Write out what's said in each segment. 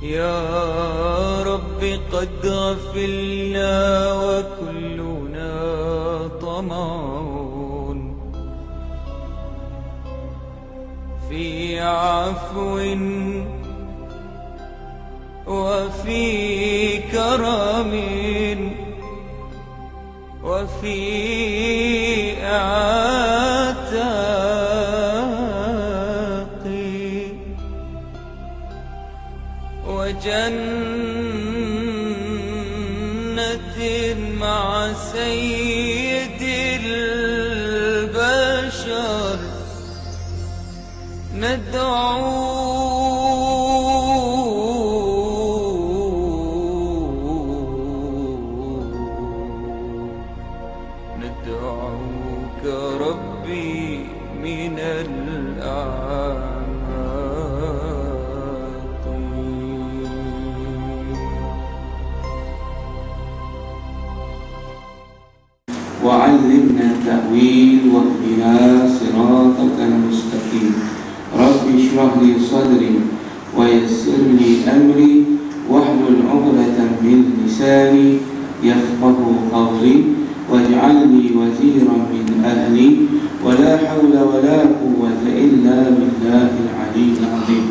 يا رب قد غفلنا وكلنا طمع في عفو وفي كرم وفي عتاق وجنة مع سيد البشر ندعوك ربي من الأعماق. وعلمنا التأويل واهدنا صراطك المستقيم. رب اشرح لي صدري ويسر لي أمري واحلل عقدة من لساني يفقه قولي واجعل لي وزيرا من أهلي ولا حول ولا قوة إلا بالله العلي العظيم.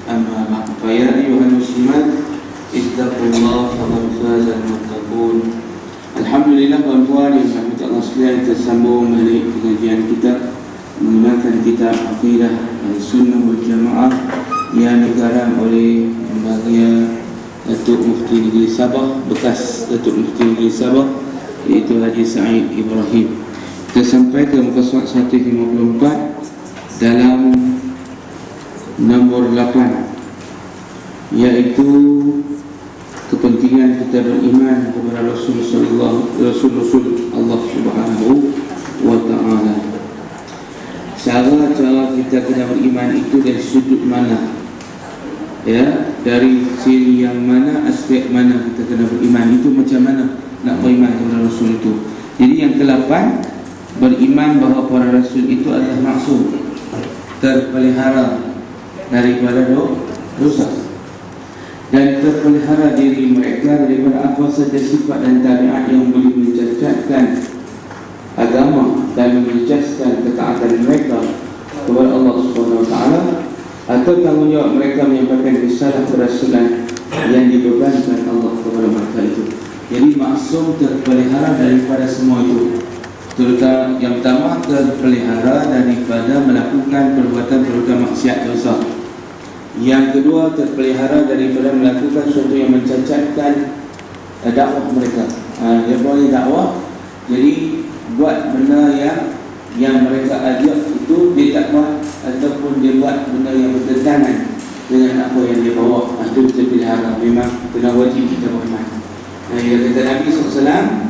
أما بعد فيا أيها المسلمات اتقوا الله فقد فاز المتقون. Alhamdulillah tuan-tuan yang dirahmati Allah sekalian, kita sambung balik pengajian kita menggunakan kitab Aqidah Sunnah wal Jamaah yang dikarang oleh Lembaga Datuk Mufti Negeri Sabah, bekas Datuk Mufti Negeri Sabah, iaitu Haji Sa'id Ibrahim. Kita sampai ke muka surat 154 dalam nombor 8, iaitu kepentingan kita beriman kepada Rasul Allah Subhanahu wa Ta'ala. Cara kita kena beriman itu dari sudut mana? Ya, dari sisi yang mana, aspek mana kita kena beriman itu, macam mana nak beriman kepada Rasul itu. Jadi yang ke-8, beriman bahawa para Rasul itu adalah maksum, terpelihara daripada dosa, dan terpelihara diri mereka daripada apa saja sifat dan tabiat yang boleh mencacatkan agama dan menjejaskan ketaatan mereka kepada Allah Subhanahu Wa Taala, atau tanggungjawab mereka menyampaikan risalah kerasulan yang dibebankan Allah kepada mereka itu. Jadi maksum, terpelihara daripada semua itu, terutama yang pertama terpelihara daripada melakukan perbuatan maksiat dosa. Yang kedua, terpelihara daripada melakukan sesuatu yang mencacatkan dakwah mereka. Dia boleh dakwah, jadi buat benda yang mereka ajak itu dia tak buat, ataupun dia buat benda yang bertentangan dengan apa yang dia bawa. Itu terpelihara, memang kena wajib kita beriman. Yang kata Nabi SAW,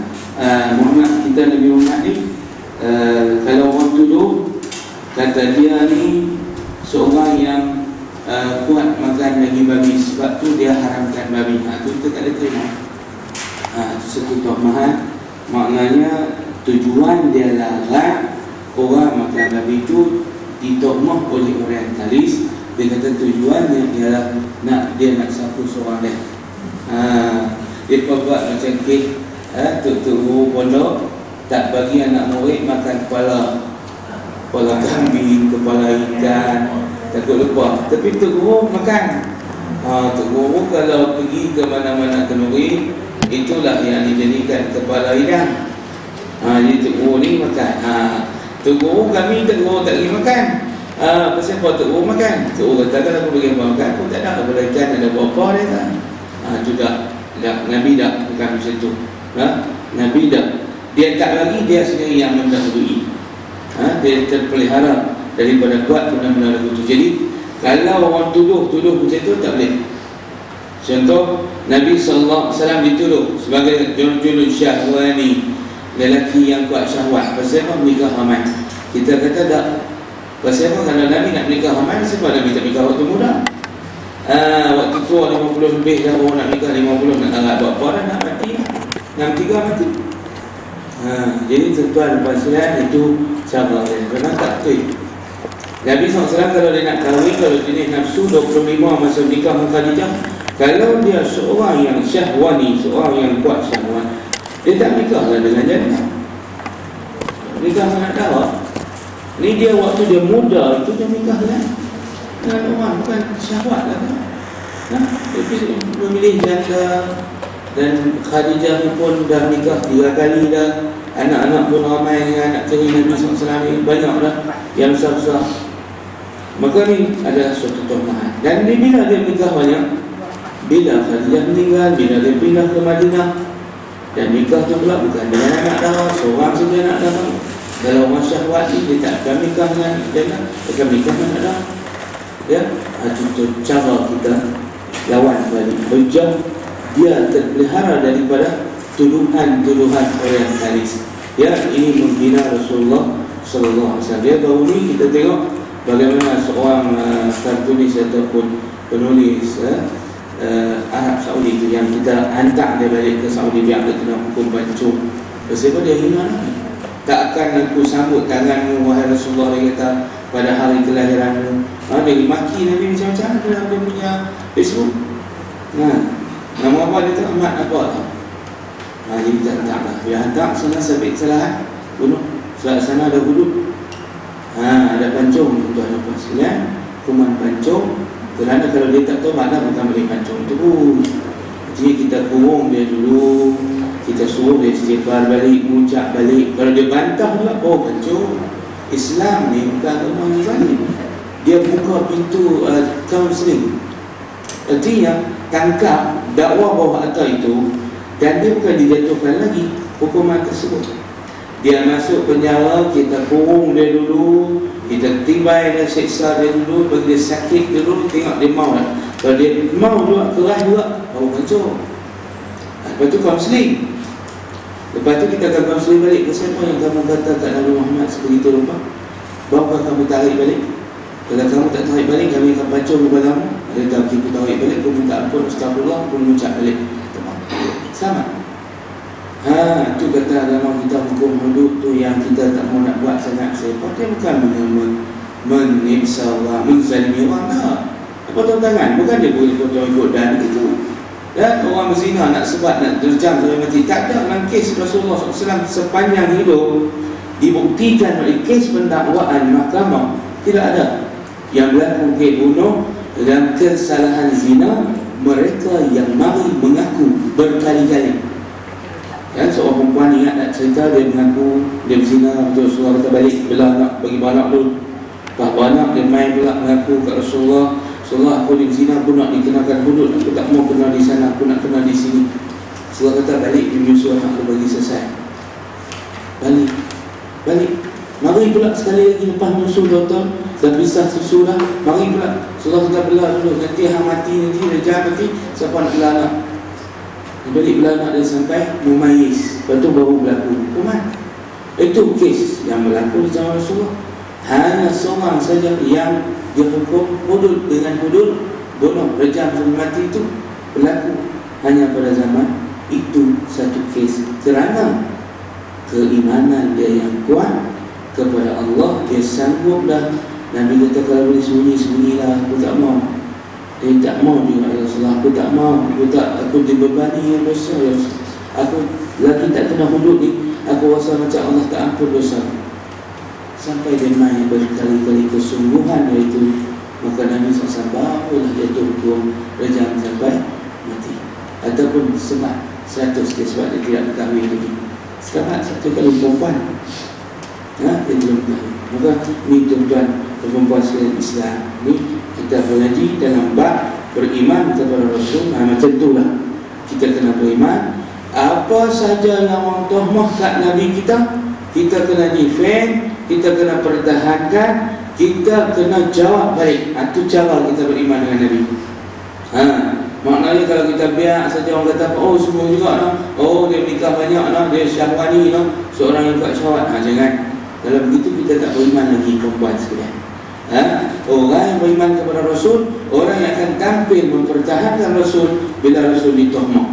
Muhammad, kita Nabi Muhammad ni, kalau orang tuduh, kata dia ni seorang yang kuat makan daging babi, sebab tu dia haramkan babi. Itu kita tak ada terima. Itu satu tohmahan. Maknanya tujuan dia larang orang makan babi itu ditohmah oleh orientalis. Dia kata tujuannya ialah dia nak sapu seorang dia. Dia buat macam kek, tuk-tuk pondok tak bagi anak murid makan kepala kambing, kepala ikan, takut lupa. Tapi Tok Guru makan. Tok Guru kalau pergi ke mana-mana kenduri, itulah yang dijadikan kepala hidang. Jadi Tok Guru ni makan. Tok Guru kami, Tok Guru tak pergi makan. Pasal apa Tok Guru makan? Tok Guru kata, kalau aku pergi makan, aku tak ada kepala ikan, ada apa-apa dia tak. Itu tak. Nabi tak bukan macam tu. Nabi tak. Dia tak lagi, dia sendiri yang mendahului. Dia terpelihara daripada buat benda-benda lagu tu. Jadi kalau orang tuduh macam tu tak boleh. Contoh, Nabi SAW dituduh sebagai junun syahwani, lelaki yang kuat syahwat. Pasal apa? Menikah ramai. Kita kata tak. Pasal apa? Kalau Nabi nak menikah ramai, sebab Nabi tak menikah waktu muda. Waktu tua 50 lebih dah, orang nak menikah 50, nak agak buat apa dah, nak mati 63 mati. Jadi tuan-tuan dan itu cara dia. Kerana tak betul. Nabi SAW kalau dia nak kahwin, kalau jenis nafsu 25 masa nikah dengan Khadijah, Kalau dia seorang yang syahwani, seorang yang kuat syahwat, dia tak nikahlah dengan janda. Nikah anak darah. Ni dia waktu dia muda itu dia nikah dengan orang, bukan syahwat lah kan. Dia memilih janda. Dan Khadijah pun dah nikah 3 kali dah. Anak-anak pun ramai dengan anak tiri Nabi SAW ni, banyak dah yang besar-besar. Maka ni adalah suatu tomahan. Dan bila dia nikah banyak, bila Khadijah meninggal, bila dia pindah ke Madinah, dan nikah tu pula bukan dengan anak darah, seorang saja anak darah. Kalau orang syahwat ni, dia tak akan nikah dengan janda, dia akan nikah dengan anak darah. Ya, itu cara kita lawan balik. Hujah dia terpelihara daripada tuduhan-tuduhan orientalis. Ya, ini menghina Rasulullah sallallahu alaihi wasallam. Dia baru ni kita tengok bagaimana seorang kartunis ataupun penulis Arab Saudi itu yang kita hantar dia balik ke Saudi, biar dia kena hukum pancung. Sebab dia hina Nabi. Tak akan aku sambut tanganmu wahai Rasulullah, dia kata, pada hari kelahiranmu. Dia maki Nabi macam-macam dalam dia punya Facebook. Nama apa dia tak amat apa tau. Jadi kita hantar lah. Dia hantar sana sabit kesalahan, bunuh. Sana ada hudud, ada pancung, tuan apa sekalian, hukuman pancung. Kerana kalau dia tak tahu mana bukan boleh pancung tu. Jadi kita kurung dia dulu, kita suruh dia istighfar balik, mengucap balik. Kalau dia bantah pula, oh pancung. Islam ni bukan agama yang zalim. Dia buka pintu counselling. Artinya tangkap dakwah bawah atas itu, dan dia bukan dijatuhkan lagi hukuman tersebut. Dia masuk penjara, kita kurung dia dulu, kita tibai dan seksa dia dulu, bagi dia sakit dulu, tengok dia mau tak. Kalau dia mau juga, keras juga, baru hancur. Lepas tu counselling. Lepas tu kita akan counselling balik. Siapa yang kamu kata kat Nabi Muhammad sebegitu lupa? Bawa kamu tarik balik. Kalau kamu tak tarik balik, kami akan pancung kepadamu. Dia tahu kita tarik balik, aku minta ampun, astagfirullah, aku mengucap balik. Sama. Tu kata agama kita, hukum hudud tu yang kita tak mau nak buat sangat. Sebab dia bukan menyiksa orang, menzalimi orang, tak. Potong tangan, bukan dia boleh potong ikut dan itu. Dan orang berzina nak sebat, nak terjam sampai mati. Tak ada dalam kes Rasulullah SAW sepanjang hidup dibuktikan oleh kes pendakwaan mahkamah. Tidak ada yang berlaku kes bunuh dalam kesalahan zina. Mereka yang mari mengaku berkali-kali. Kan seorang perempuan ingat nak cerita, dia mengaku dia berzina, betul Rasulullah kata balik belah anak, bagi anak dulu. Bahawa anak dia main pula mengaku kat Rasulullah, Rasulullah aku dia berzina, aku nak dikenakan hudud, aku tak mau kena di sana, aku nak kena di sini. Rasulullah kata balik, dia menyusul anak aku bagi selesai. Balik. Mari pula sekali lagi lepas menyusul doktor, dah pisah susu dah, mari pula. Rasulullah kata belah dulu, nanti hang mati nanti, dia mati, siapa nak belah anak? Dia balik belah anak dia sampai mumayyiz. Lepas tu baru berlaku hukuman. Itu kes yang berlaku di zaman Rasulullah. Hanya seorang saja yang dihukum hudud dengan hudud bunuh, rejam sampai mati itu berlaku hanya pada zaman itu satu kes. Kerana keimanan dia yang kuat kepada Allah, dia sanggup dah. Nabi kata kalau boleh sembunyi-sembunyilah, aku tak mau. Dia tak mau juga, ya Rasulullah, aku tak mau, aku dibebani yang dosa, ya Rasulullah. Aku lagi tak kena hudud ni, aku rasa macam Allah tak ampun dosa. Sampai dia main berkali-kali kesungguhan iaitu, maka Nabi SAW barulah jatuh hukum rejam sampai mati. Ataupun semat 100 dia, sebab dia tidak ketahui lagi. Sekarang satu kali perempuan, dia belum ketahui. Maka ni tuan-tuan dan perempuan sekalian Islam, ni kita belajar dalam bab beriman kepada Rasul. Macam itulah kita kena beriman. Apa saja yang orang tuhmah kat Nabi kita, kita kena defend, kita kena pertahankan, kita kena jawab balik. Itu cara kita beriman dengan Nabi. Maknanya kalau kita biar saja orang kata, oh semua juga no? Oh dia nikah banyak no? Dia syahwani no? Seorang yang kuat syahwat. Jangan. Kalau begitu kita tak beriman lagi, perempuan sekalian. Orang yang beriman kepada Rasul, orang yang akan tampil mempertahankan Rasul bila Rasul ditohmah.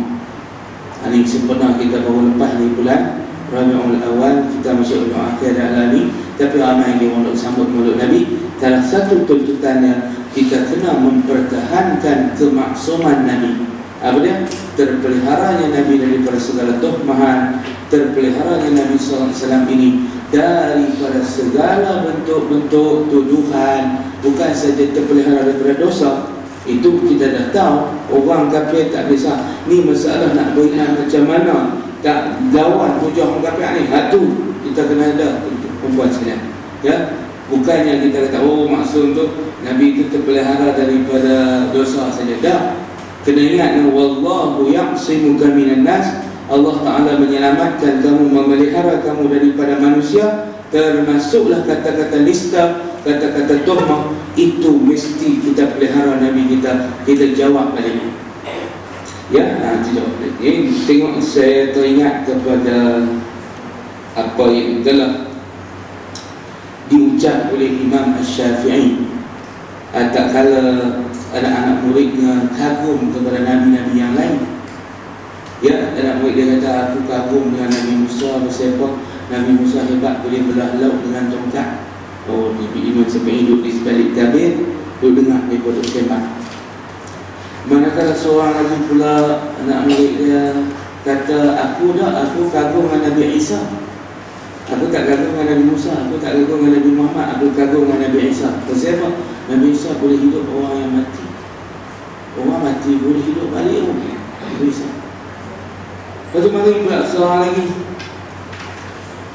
Ini sempurna kita baru lepas ni bulan Rabiul Awal, kita masuk bulan akhir adalah ni. Tapi ramai yang mondok sambut mondok Nabi. Salah satu tuntutannya kita kena mempertahankan kemaksuman Nabi. Apa dia? Terpeliharanya Nabi daripada segala tuhmahan, terpeliharanya Nabi SAW ini daripada segala bentuk-bentuk tuduhan, bukan saja terpelihara daripada dosa. Itu kita dah tahu. Orang kafir tak bisa. Ni masalah nak beriman macam mana, tak lawan hujah orang kafir ni. Hatu kita kena ada perempuan sekalian. Ya, bukannya kita kata oh maksud tu Nabi itu terpelihara daripada dosa saja. Dah. Kena ingat, wallahu ya'simuka minan nas. Allah Ta'ala menyelamatkan kamu, memelihara kamu daripada manusia. Termasuklah kata-kata nista, kata-kata tuhmah. Itu mesti kita pelihara Nabi kita. Kita jawab balik. Ya, jawab balik. Tengok, saya teringat kepada apa yang telah diucap oleh Imam Asy-Syafi'i. Tak kala anak-anak muridnya kagum kepada Nabi-Nabi yang lain. Ya, anak murid dia kata, aku kagum dengan Nabi Musa. Sebab Nabi Musa hebat, boleh belah laut dengan tongkat. Oh, Nabi Imam Syafi'i duduk di sebalik tabir, duduk dengar mereka duduk sembang. Manakala seorang lagi pula anak murid dia kata, aku kagum dengan Nabi Isa. Aku tak kagum dengan Nabi Musa, aku tak kagum dengan Nabi Muhammad, aku kagum dengan Nabi Isa. Sebab Nabi Isa boleh hidup orang yang mati. Orang mati boleh hidup balik. Nabi Isa. Lepas tu mari pula seorang lagi.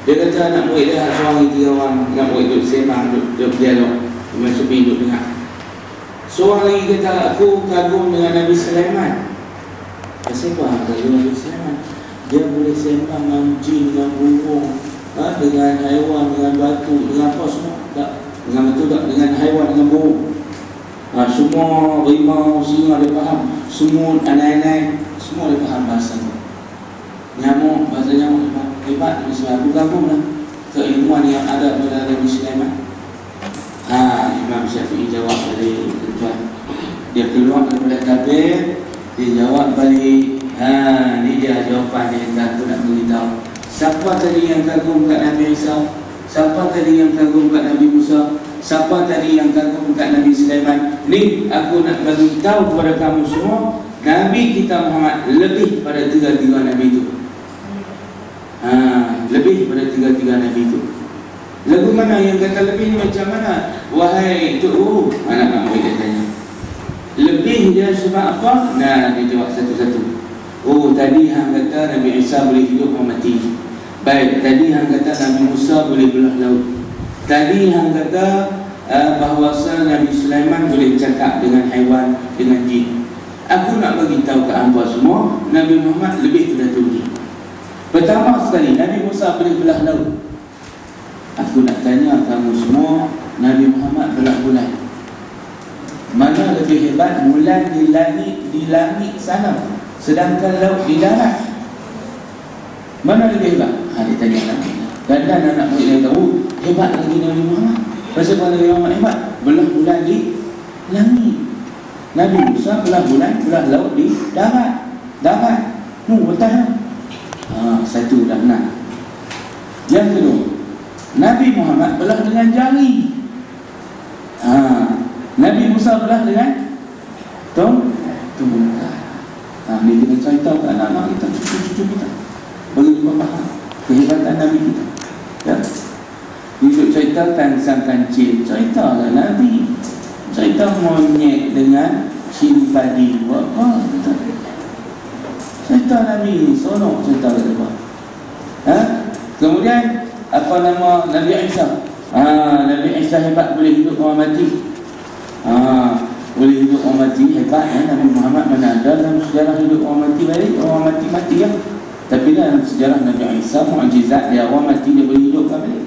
Dia kata anak murid dia, seorang lagi 3 orang anak murid duduk sembang, duduk dialog. Imam Syafi'i duduk dengar. Seorang lagi kata, aku kagum dengan Nabi Sulaiman. Kenapa kagum Nabi Sulaiman? Dia boleh sembang dengan jin, dengan burung, dengan haiwan, dengan batu, dengan apa semua. Tak, dengan batu tak, dengan haiwan, dengan burung. Semua rimau, singa dia faham. Semut, anai-anai, semua dia faham bahasa tu. Nyamuk, bahasa nyamuk hebat. Aku kagum lah keilmuan yang ada pada Nabi Sulaiman. Imam Syafi'i jawab balik, tuan. Dia keluar daripada tabir, dia jawab balik. Ni dia jawapan dia. Aku nak beritahu, siapa tadi yang kagum kat Nabi Isa? Siapa tadi yang kagum kat Nabi Musa? Siapa tadi yang kagum kat Nabi Sulaiman? Ni aku nak beritahu kepada kamu semua, Nabi kita Muhammad lebih pada 3 Nabi itu. Lebih pada 3 Nabi itu. Lagu mana yang kata lebih ni macam mana? Wahai tu, anak murid dia tanya. Lebih dia sebab apa? Nah, dia jawab satu-satu. Oh, tadi hang kata Nabi Isa boleh hidup orang mati. Baik, tadi hang kata Nabi Musa boleh belah laut. Tadi hang kata bahawa Nabi Sulaiman boleh cakap dengan haiwan, dengan jin. Aku nak bagi tahu ke hangpa semua, Nabi Muhammad lebih pada tu. Pertama sekali, Nabi Musa boleh belah laut. Aku nak tanya kamu semua, Nabi Muhammad belah bulan. Mana lebih hebat? Bulan di langit sana, sedangkan laut di darat. Mana lebih hebat? Dia tanya Nabi. Dan anak murid yang tahu, hebat lagi Nabi Muhammad. Pasal Nabi Muhammad hebat, belah bulan di langit. Nabi Musa belah bulan, belah laut di darat. Betul. Satu dah benar. Yang kedua, Nabi Muhammad belah dengan jari. Nabi Musa belah dengan tongkat. Ni kita cerita ke anak-anak kita, cucu-cucu kita, bagi kita faham kehebatan Nabi kita. Ya. Duduk ceritakan sang kancil, ceritalah Nabi. Cerita monyet dengan cili padi. Apa? Cerita Nabi ni, sonok cerita kita. Kemudian apa nama Nabi Isa? Nabi Isa hebat, boleh hidup orang mati. Boleh hidup orang mati, hebat. Nabi Muhammad mana ada dalam sejarah hidup orang mati balik, orang mati ya. Tapi dalam sejarah Nabi Isa, mukjizat dia, orang mati dia boleh hidup balik.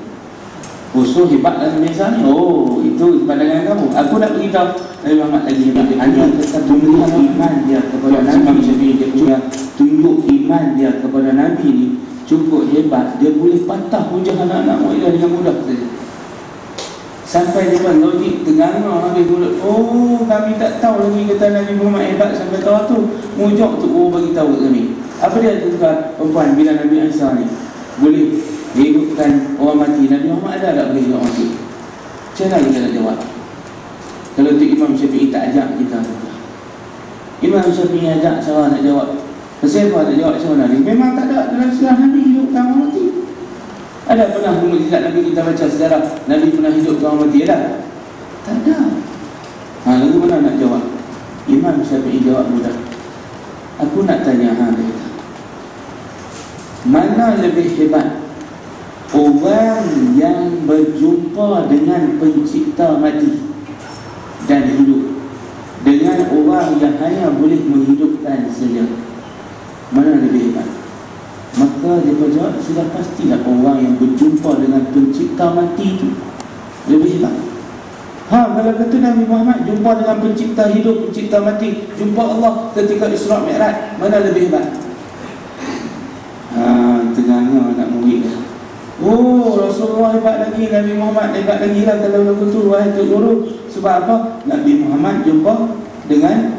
So hebat dalam Isa ni. Itu pandangan kamu. Aku nak beritahu Nabi Muhammad lagi hebat. Hanya tunjuk iman dia kepada Nabi. Tunjuk iman dia kepada Nabi ni cukup hebat. Dia boleh patah hujah anak-anak murid dia dengan mudah saja. Sampai dia pun logik terganggu habis mulut. Kami tak tahu lagi kata Nabi Muhammad hebat sampai tahu tu. Mujuk tu bagi tahu kat kami. Apa dia tukar perempuan bila Nabi Isa ni boleh hidupkan orang mati? Nabi Muhammad ada tak boleh hidup orang mati? Macam mana kita nak jawab? Kalau tu Imam Syafi'i tak ajak kita, Imam Syafi'i ajak, siapa nak jawab? Siapa nak jawab siapa Nabi? Memang tak ada dalam sejarah Nabi hidup kamu mati. Ada pernah mukjizat Nabi kita baca sejarah Nabi pernah hidup kamu mati? Ada? Tak ada. Lalu mana nak jawab? Imam Syafi'i jawab mudah. Aku nak tanya dia kata, mana lebih hebat, orang yang berjumpa dengan pencipta mati dan hidup, dengan orang yang hanya boleh menghidupkan saja? Mana lebih hebat? Maka dia jawab, sudah pastilah orang yang berjumpa dengan pencipta mati itu lebih hebat. Kalau kata Nabi Muhammad jumpa dengan pencipta hidup, pencipta mati, jumpa Allah ketika Isra' Mi'raj, mana lebih hebat? Tengahnya nak murid dah. Oh, Rasulullah hebat lagi, Nabi Muhammad hebat lagi lah kalau begitu, wahai Tok Guru. Sebab apa? Nabi Muhammad jumpa dengan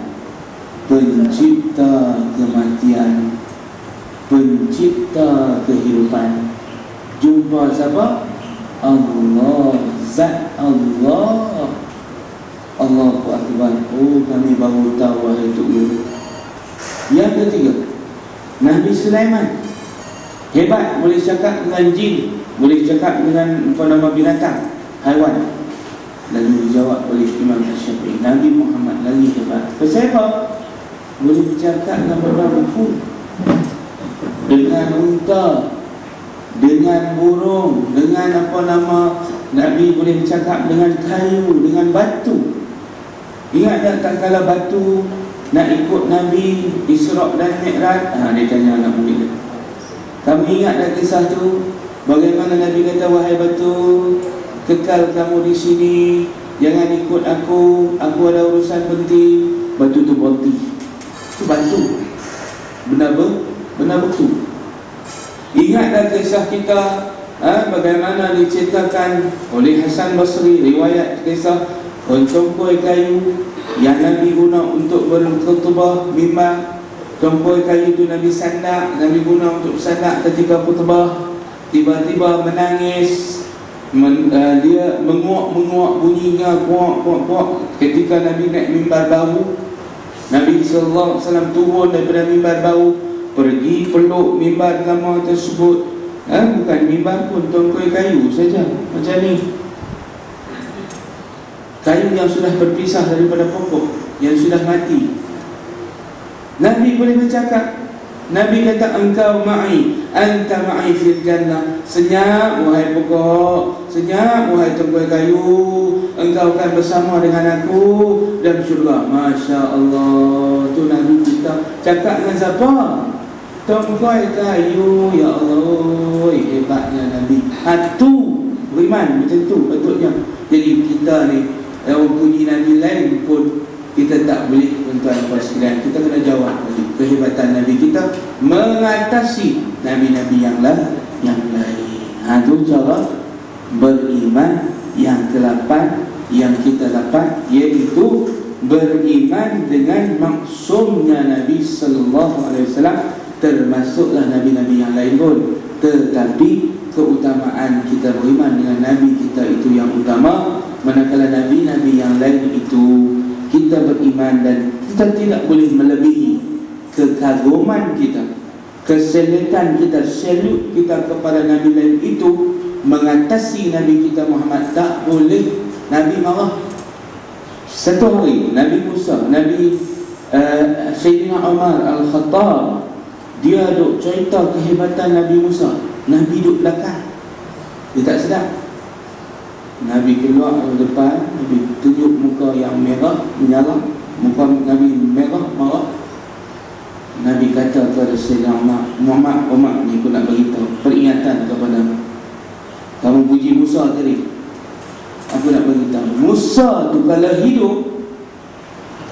pencipta kematian, pencipta kehidupan. Jumpa siapa? Allah, Zat Allah. Allahu Akbar. Oh, kami baru tahu, wahai Tok Guru. Yang ketiga, Nabi Sulaiman hebat, boleh cakap dengan jin, boleh cakap dengan binatang, haiwan. Lalu dijawab oleh Imam Syafi'i, Nabi Muhammad lagi hebat. Kenapa? Boleh bercakap dengan buku, dengan unta, dengan burung, dengan Nabi boleh bercakap dengan kayu, dengan batu. Ingat tak kala batu nak ikut Nabi Isra' dan Mi'raj? Dia tanya anak murid dia, kamu ingat tak kisah tu? Bagaimana Nabi kata, wahai batu, kekal kamu di sini, jangan ikut aku ada urusan penting. Batu tu berhenti. Itu batu, benar betul. Ingat tak kisah kita, bagaimana diceritakan oleh Hasan Basri, riwayat kisah tongkoi kayu yang Nabi guna untuk berkhutbah mimbar. Tongkoi kayu itu Nabi guna untuk sandak ketika khutbah. Tiba-tiba menangis, dia menguak bunyinya, kuak ketika Nabi naik mimbar baru. Nabi SAW turun daripada mimbar baru, pergi peluk mimbar lama tersebut. Bukan mimbar pun, tongkoi kayu saja macam ni, kayu yang sudah berpisah daripada pokok, yang sudah mati. Nabi boleh bercakap. Nabi kata, engkau ma'i, anta ma'i fil jannah. Senyap wahai pokok, senyap wahai tongkoi kayu, engkau akan bersama dengan aku dalam syurga. Masya Allah. Tu Nabi kita cakap dengan siapa? Tongkoi kayu. Ya Allah, hebatnya Nabi. Tu beriman macam tu patutnya. Jadi kita ni, orang puji Nabi lain pun kita tak boleh, tuan-tuan puan sekalian, kita kena jawab kehebatan Nabi kita mengatasi Nabi-Nabi yang lain. Itu cara beriman yang ke-8 yang kita dapat, iaitu beriman dengan maksumnya Nabi sallallahu alaihi wasallam, termasuklah Nabi-Nabi yang lain pun. Tetapi keutamaan kita beriman dengan Nabi kita itu yang utama, manakala Nabi-Nabi yang lain itu kita beriman dan kita tidak boleh melebihi kekaguman kita, keseletan kita, salut kita kepada Nabi lain itu mengatasi Nabi kita Muhammad. Tak boleh. Nabi marah. Satu hari Nabi Musa, Nabi Sayyidina Umar Al-Khattab, dia duk cerita kehebatan Nabi Musa. Nabi duk belakang, dia tak sedar. Nabi keluar ke depan, Nabi tunjuk muka yang merah, menyala. Muka Nabi merah, marah. Nabi kata kepada Sayyidina Umar ni, aku nak beritahu peringatan kepada kamu. Puji Musa tadi, aku nak beritahu, Musa tu kalau hidup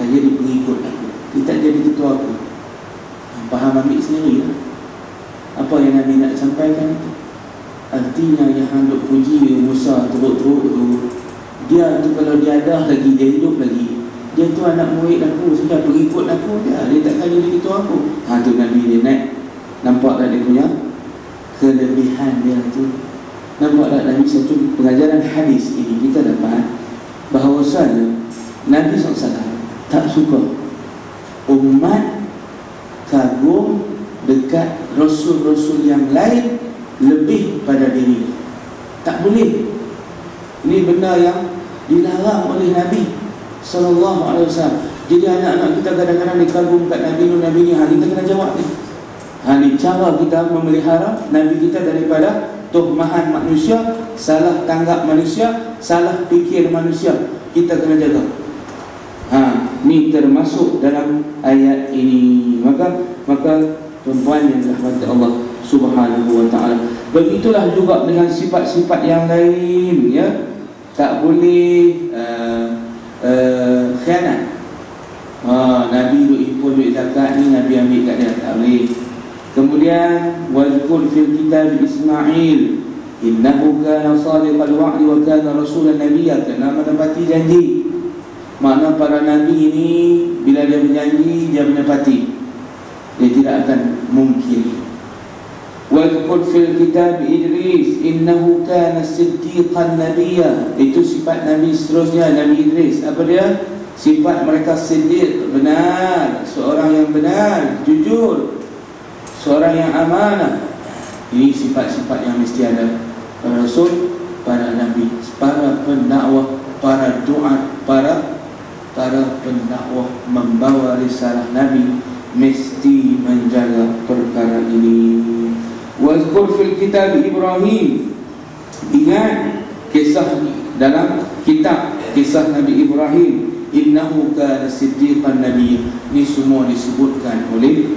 tak jadi pengikut aku, dia tak jadi ketua aku. Faham, ambil sendiri lah apa yang Nabi nak sampaikan itu. Artinya yang hendak puji Musa teruk-teruk tu, dia tu kalau dia ada lagi, dia hidup lagi, dia tu anak murid aku, sudah pengikut aku, dia takkan jadi ketua aku. Tu Nabi dia naik. Nampak tak dia punya kelebihan dia tu? Nampak tak Nabi? Satu pengajaran hadis ini kita dapat bahawasanya Nabi SAW tak suka umat kagum dekat Rasul-Rasul yang lain lebih pada diri. Tak boleh. Ini benda yang dilarang oleh Nabi SAW. Jadi anak-anak kita kadang-kadang dikagum kat Nabi ni, kita kena jawab ni. Ini cara kita memelihara Nabi kita daripada tuhmahan manusia, salah tanggap manusia, salah fikir manusia. Kita kena jaga. Ni termasuk dalam ayat ini. Maka tuan-tuan yang dirahmati Allah Subhanahu wa taala. Begitulah juga dengan sifat-sifat yang lain, ya. Tak boleh khianat. Nabi duk impun duit zakat ni, Nabi ambil kat dia, tak boleh. Kemudian wazkur fil kitab Ismail innahu kana sadiqal wa'di wa kana rasulan nabiyya. Kena menepati janji. Makna para nabi ini bila dia berjanji, dia menepati. Dia tidak akan mungkiri. Wazkur fil kitab Idris innahu kana siddiqan nabiyya. Itu sifat nabi seterusnya, Nabi Idris. Apa dia? Sifat mereka siddiq, benar, seorang yang benar, jujur, seorang yang amanah. Ini sifat-sifat yang mesti ada para rasul, para nabi, para pendakwah, para duat, para pendakwah membawa risalah nabi mesti menjaga perkara ini. Wazkur fil kitab Ibrahim. Ingat kisah dalam kitab kisah Nabi Ibrahim, innahu kana siddiqan nabiyya. Ini semua disebutkan oleh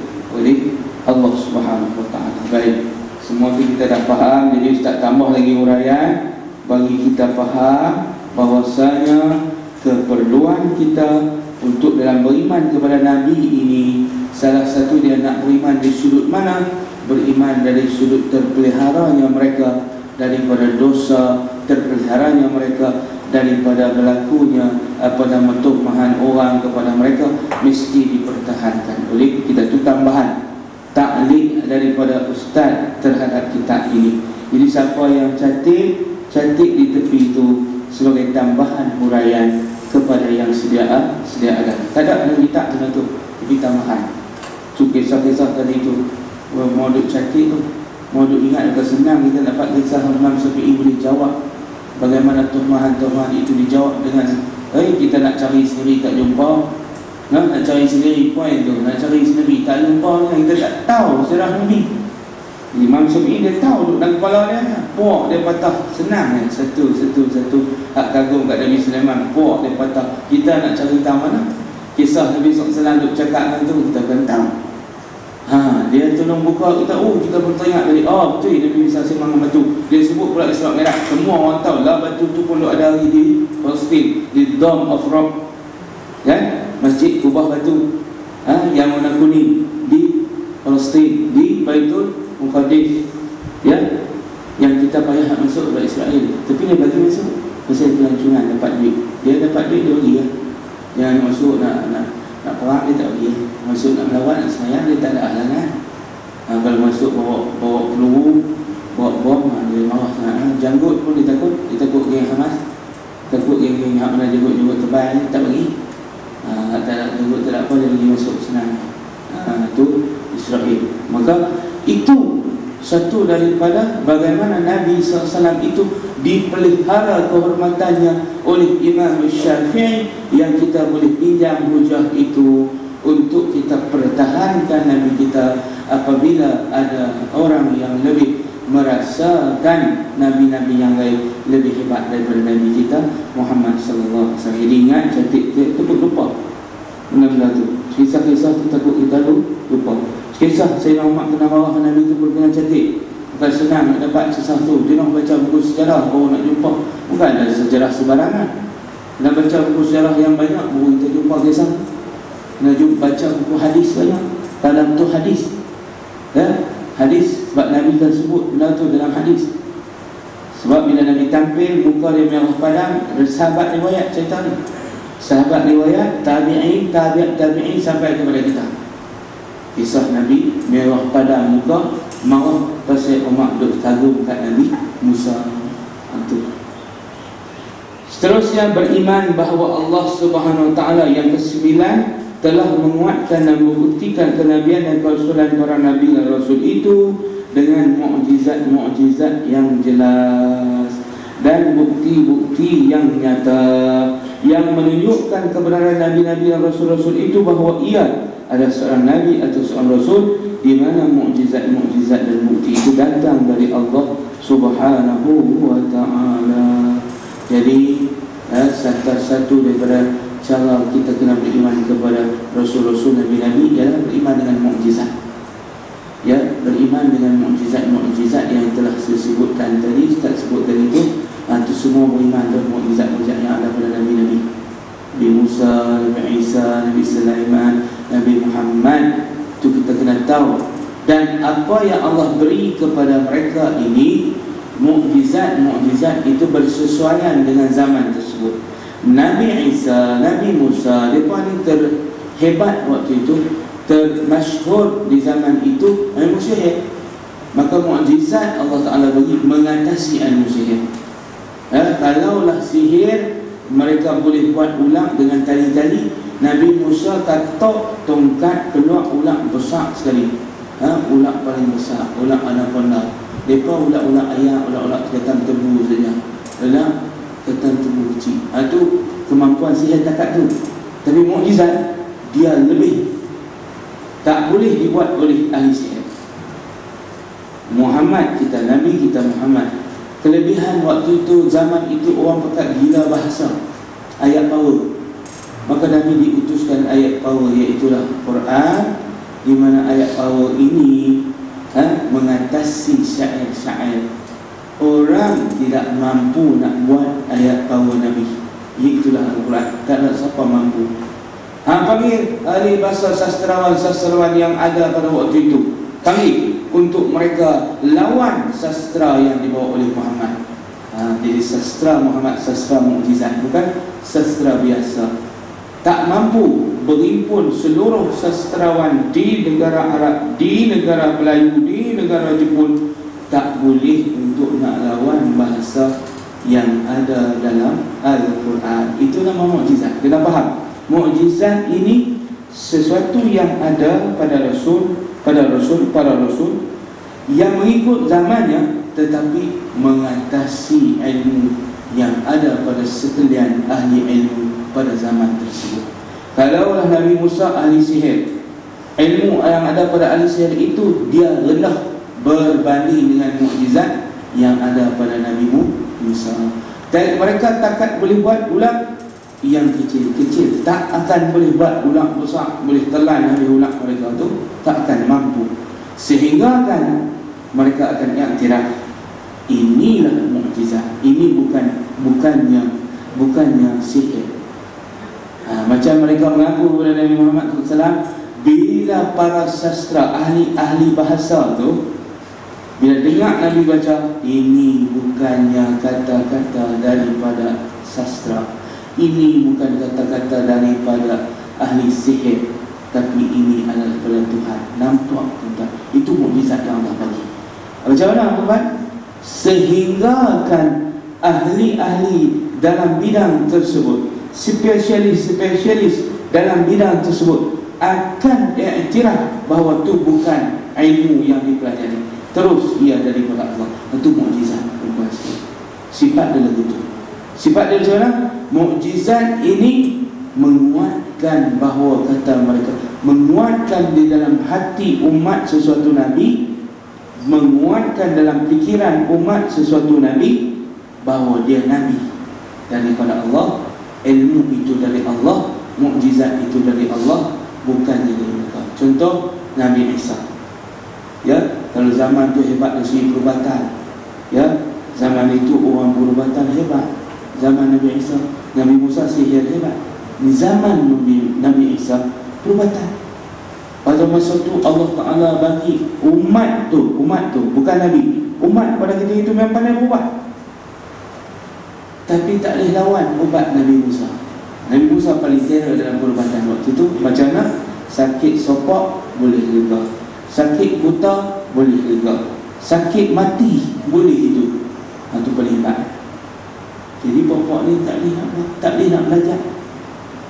Allah Subhanahu wa taala. Baik, semua kita dah faham. Jadi Ustaz tambah lagi uraian bagi kita faham bahwasanya keperluan kita untuk dalam beriman kepada Nabi ini, salah satu dia nak beriman di sudut mana? Beriman dari sudut terpeliharanya mereka daripada dosa, terpeliharanya mereka daripada berlakunya tuhmahan orang kepada mereka, mesti dipertahankan oleh kita. Itu tambahan ta'liq daripada ustaz terhadap kitab ini. Jadi siapa yang cantik di tepi itu sebagai tambahan huraian kepada yang sedia ada. Tak ada dalam kitab tu, tapi tambahan. Tu kisah-kisah tadi tu, mau duk cantik tu, mau duk ingat agak senang kita dapat kisah Imam Syafi'i boleh jawab bagaimana tuhmahan-tuhmahan itu dijawab dengan kita nak cari sendiri tak jumpa. Nak cari sendiri point tu, nak cari sendiri tak jumpa, kita tak tahu sirah Nabi. Imam Syafi'i dia tahu duduk dalam kepala dia, puak dia patah, senang kan? Satu hak kagum kat Nabi Sulaiman, puak dia patah. Kita nak cari tahu mana kisah Nabi SAW duk cakap tu, kita akan tahu. Dia tolong buka kita, kita pun teringat tadi, betul Nabi SAW memang batu. Dia sebut pula Isra Mi'raj, semua orang tahu lah batu tu pun ada hari di Palestin, di Dome of Rock, kan? Masjid Kubah batu, yang warna kuning di Palestin, di Baitul Muqaddis, ya, yang kita payah nak masuk ke Israel, tapi dia bagi masuk. Pasal pelancongan dapat duit, dia dapat duit dia bagi lah. Jangan masuk nak perang dia tak bagi. Masuk nak melawan, nak semayang dia tak ada halangan. Kalau masuk bawa peluru, bawa bom, dia marah sangat. Janggut pun dia takut geng Hamas, takut geng yang mana janggut tebal ni tak bagi. Tak ada janggut tak apa, dia bagi masuk senang. Itu Israel. Maka itu satu daripada bagaimana Nabi SAW itu dipelihara kehormatannya oleh Imam Syafi'i, yang kita boleh pinjam hujah itu untuk kita pertahankan Nabi kita apabila ada orang yang lebih merasakan Nabi-Nabi yang lain lebih hebat daripada Nabi kita Muhammad sallallahu alaihi wasallam. Jadi ingat, cantik takut lupa benda-benda tu. Kisah-kisah tu takut kita lupa. Kisah Sayyidina Umar kena marah Nabi tu pun kena cantik. Bukan senang nak dapat kisah tu. Dia nak baca buku sejarah baru nak jumpa. Bukan ada sejarah sebarangan. Nak baca buku sejarah yang banyak baru kita jumpa kisah. Nak baca buku hadis banyak. Dalam tu hadis, hadis, sebab Nabi kan sebut benda tu dalam hadis. Sebab bila Nabi tampil, muka dia merah padam. Sahabat riwayat cerita ni, sahabat riwayat, tabi'in sampai kepada kita. Kisah Nabi merah padam muka, marah pasal Umar duk kagum kat Nabi Musa. Itu Seterusnya beriman bahawa Allah Subhanahu Wa Taala yang kesembilan telah menguatkan dan membuktikan kenabian dan kerasulan para nabi dan rasul itu dengan mukjizat-mukjizat yang jelas dan bukti-bukti yang nyata yang menunjukkan kebenaran nabi-nabi dan rasul-rasul itu bahawa ia ada seorang nabi atau seorang rasul, di mana mukjizat-mukjizat dan bukti itu datang dari Allah Subhanahu Wa Taala. Jadi satu daripada cara kita kena beriman kepada rasul-rasul, nabi-nabi ialah beriman dengan mukjizat. Ya, beriman dengan mukjizat-mukjizat yang telah saya sebutkan tadi, Ustaz sebutkan itu semua beriman dengan mukjizat-mukjizat yang ada pada nabi-nabi. Nabi Musa, Nabi Isa, Nabi Sulaiman, Nabi Muhammad, itu kita kena tahu. Dan apa yang Allah beri kepada mereka ini, mukjizat itu bersesuaian dengan zaman tersebut. Nabi Isa, Nabi Musa, mereka ni terhebat waktu itu, termasyhur di zaman itu, ilmu sihir. Maka mukjizat Allah Ta'ala bagi mengatasi ilmu sihir. Kalaulah sihir mereka boleh buat ulang dengan tali-tali, Nabi Musa katok tongkat keluar ulang besar sekali. Ulang paling besar, ulang anaconda. Mereka ulang ayam, ulang ketan tebu saja. Ulang ketan tebu kecil. Itu kemampuan sihir takat tu. Tapi mukjizat dia lebih, tak boleh dibuat oleh ahli sihir. Muhammad kita, Nabi kita Muhammad, kelebihan waktu itu, zaman itu orang pakat gila bahasa, ayat power. Maka Nabi diutuskan ayat power, iaitulah Quran, di mana ayat power ini mengatasi syair-syair. Orang tidak mampu nak buat ayat power Nabi, iaitulah Al-Quran. Tak ada siapa mampu. Panggil ahli bahasa sastrawan yang ada pada waktu itu, panggil untuk mereka lawan sastra yang dibawa oleh Muhammad. Jadi sastra Muhammad, sastra mukjizat, bukan sastra biasa. Tak mampu berhimpun seluruh sastrawan di negara Arab, di negara Melayu, di negara Jepun, tak boleh untuk nak lawan bahasa yang ada dalam Al-Quran. Itu nama mukjizat. Kena faham, mukjizat ini sesuatu yang ada pada para rasul yang mengikut zamannya, tetapi mengatasi ilmu yang ada pada sekalian ahli ilmu pada zaman tersebut. Kalaulah Nabi Musa ahli sihir, ilmu yang ada pada ahli sihir itu dia rendah berbanding dengan mukjizat yang ada pada Nabi Musa. Dan mereka takat boleh buat ulang yang kecil-kecil, tak akan boleh buat ulang besar, boleh telan habis ulang mereka tu, tak akan mampu. Sehingga kan mereka akan iktiraf, inilah mukjizat, ini bukannya sihir. Macam mereka mengaku kepada Nabi Muhammad SAW, bila para sastra, ahli bahasa tu, bila dengar Nabi baca, ini bukannya kata-kata daripada sastra, ini bukan kata-kata daripada ahli sihir, tapi ini adalah daripada Tuhan. Nampak tuan? Itu mukjizat yang Allah bagi. Macam mana tuan? Sehingga kan ahli-ahli dalam bidang tersebut, spesialis dalam bidang tersebut akan iktiraf bahawa itu bukan ilmu yang dipelajari, terus ia daripada Allah. Itu mukjizat. Sifat dia begitu. Sifat dia macam mana? Mukjizat ini menguatkan bahawa, kata mereka, menguatkan di dalam hati umat sesuatu nabi, menguatkan dalam fikiran umat sesuatu nabi bahawa dia nabi daripada Allah, ilmu itu dari Allah, mukjizat itu dari Allah, bukannya dari mereka. Contoh Nabi Isa. Ya, kalau zaman tu hebat dari segi perubatan. Ya, zaman itu orang perubatan hebat. Zaman Nabi Isa, Nabi Musa sihir hebat. Di zaman Nabi Isa, perubatan. Pada masa tu Allah Ta'ala bagi umat tu, bukan Nabi, umat pada kita itu memang pandai berubat, tapi tak boleh lawan ubat Nabi Musa. Nabi Musa paling terror dalam perubatan waktu itu. Macam mana? Sakit sopak boleh lega, sakit buta boleh lega, sakit mati boleh hidup. Itu paling hebat. Jadi pokok ni tak boleh nak belajar,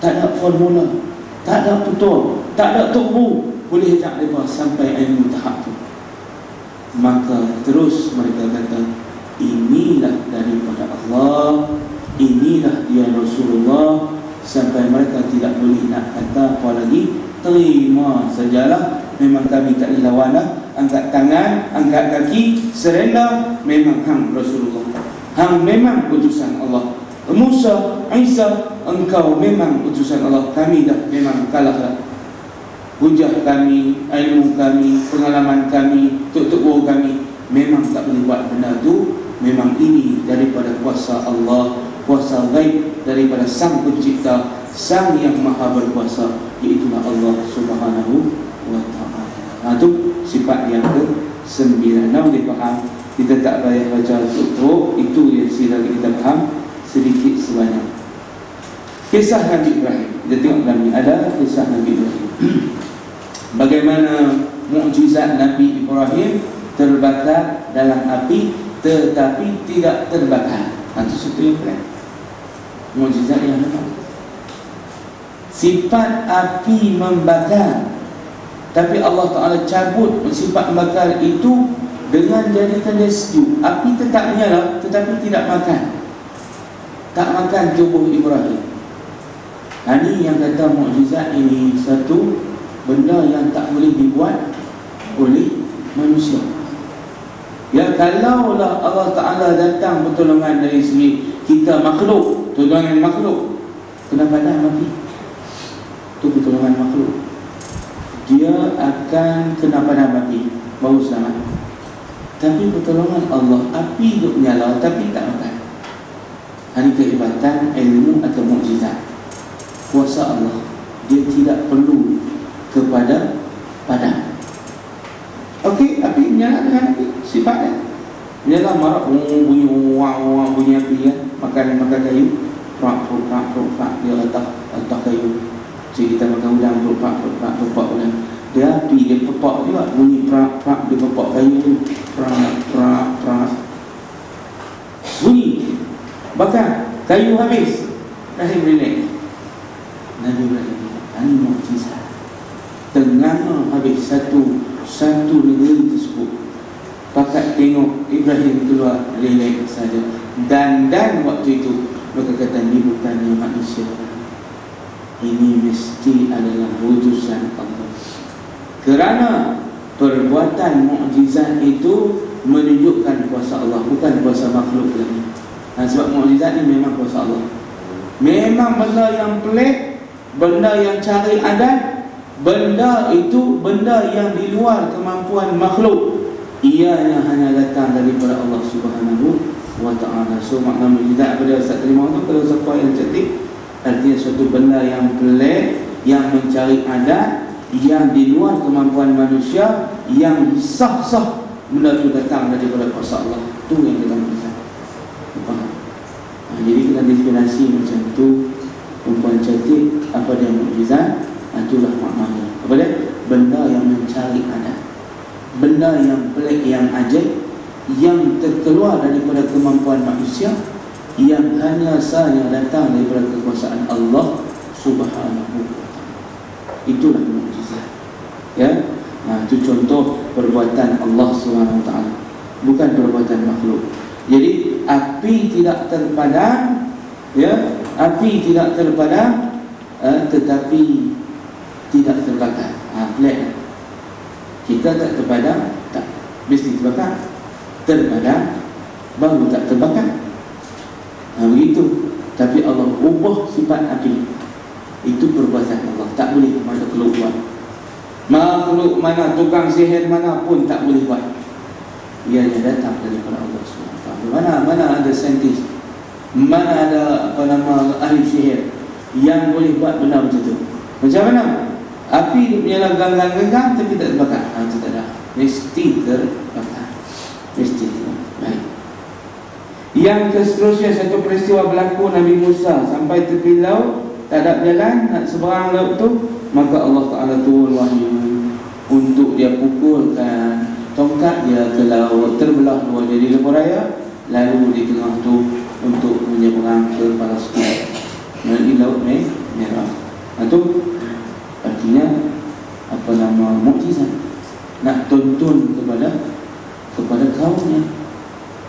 tak ada formula, tak ada tutor, tak ada tubu, boleh ajak mereka sampai ilmu tahap tu. Maka terus mereka kata, inilah daripada Allah, inilah dia Rasulullah, sampai mereka tidak boleh nak kata apa lagi, terima sajalah, memang kami tak boleh lawan dah, angkat tangan, angkat kaki, serenda, memang hang Rasulullah, hang memang utusan Allah. Musa, Isa, engkau memang utusan Allah, kami dah memang kalah lah. Hujah kami, ilmu kami, pengalaman kami, tuk-tuk kami memang tak boleh buat benda tu. Memang ini daripada kuasa Allah, kuasa gaib daripada Sang Pencipta, Sang yang Maha Berkuasa, iaitulah Allah Subhanahu wa Ta'ala. Itu sifat yang ke-9. Boleh faham? Kita tak payah baca teruk, itu yang sila kita faham sedikit sebanyak. Kisah Nabi Ibrahim, kita tengok dalam ni ada kisah Nabi Ibrahim. Bagaimana mukjizat Nabi Ibrahim terbakar dalam api tetapi tidak terbakar. Itu satu yang keren, mukjizat yang nampak. Sifat api membakar, tapi Allah Ta'ala cabut sifat membakar itu dengan jadikan dia sejuk. Api tetap menyala tetapi tidak makan, tak makan tubuh Ibrahim. Ini yang kata mukjizat ini satu benda yang tak boleh dibuat oleh manusia. Ya, kalaulah Allah Ta'ala datang pertolongan dari segi kita makhluk, pertolongan makhluk, kenapa dah mati? Itu pertolongan makhluk, dia akan kena padam mati, baru selamat. Tapi pertolongan Allah, api duk menyala tapi tak makan. Ini kehebatan ilmu atau mukjizat kuasa Allah. Dia tidak perlu kepada padam. Okey, api menyala dengan api, sifatnya menyala marah, bunyi wang bunyi api ya. Makan kayu, prak dia letak kayu. Jadi kita makan udang, prak udang. Dia api, dia pepak juga, bunyi prak dia pepak kayu tu, prak bunyi bakar kayu habis, Rahim relax. Nabi Ibrahim ini mukjizat. Tengah habis satu negeri tersebut, pakat tengok Ibrahim keluar relax saja. Dan waktu itu mereka kata, ini bukannya manusia, ini mesti adalah utusan Allah. Kerana perbuatan mukjizat itu menunjukkan kuasa Allah, bukan kuasa makhluk lagi. Sebab mukjizat ni memang kuasa Allah. Memang benda yang pelik, benda yang cari adat, benda itu benda yang di luar kemampuan makhluk. Ianya hanya datang daripada Allah Subhanahu wa Ta'ala. So makna mukjizat pada Ustaz terima tu, kalau siapa yang cerdik, artinya suatu benda yang pelik, yang mencari adat, yang di luar kemampuan manusia, yang sah-sah, benda itu datang daripada kuasa Allah. Itu yang kita mukjizat. Faham? Jadi kita definisi macam tu. Perempuan cantik, apa dia mukjizat? Itulah maknanya. Apa dia? Benda yang mencari adat, benda yang pelik, yang ajaib, yang terkeluar daripada kemampuan manusia, yang hanya sahaja datang daripada kekuasaan Allah Subhanahu wa Ta'ala. Itulah mukjizat. Ya, itu contoh perbuatan Allah Subhanahu wa Ta'ala, bukan perbuatan makhluk. Jadi api tidak terpadam, ya, api tidak terpadam, tetapi tidak terbakar. Pelik. Kita tak terpadam, tak mesti terbakar. Terpadam baru tak terbakar. Begitu. Tapi Allah ubah sifat api. Itu perbuatan Allah, tak boleh makhluk buat. Makhluk mana, tukang sihir mana pun tak boleh buat. Ianya datang daripada Allah SWT. Mana ada saintis, mana ada ahli sihir yang boleh buat benda macam tu? Macam mana? Api menyala ganggang tapi tak terbakar. Itu tak ada. Mesti terbakar. Mesti. Baik. Yang seterusnya, satu peristiwa berlaku, Nabi Musa sampai tepi laut, tak ada jalan nak seberang laut tu, maka Allah Ta'ala turun wahyu untuk dia pukulkan tongkat dia ke laut, terbelah dua jadi lembu raya. Lalu di tengah tu untuk menyeberang ke Palestin melalui Laut Merah. Itu artinya mukjizat, nak tuntun kepada kaumnya,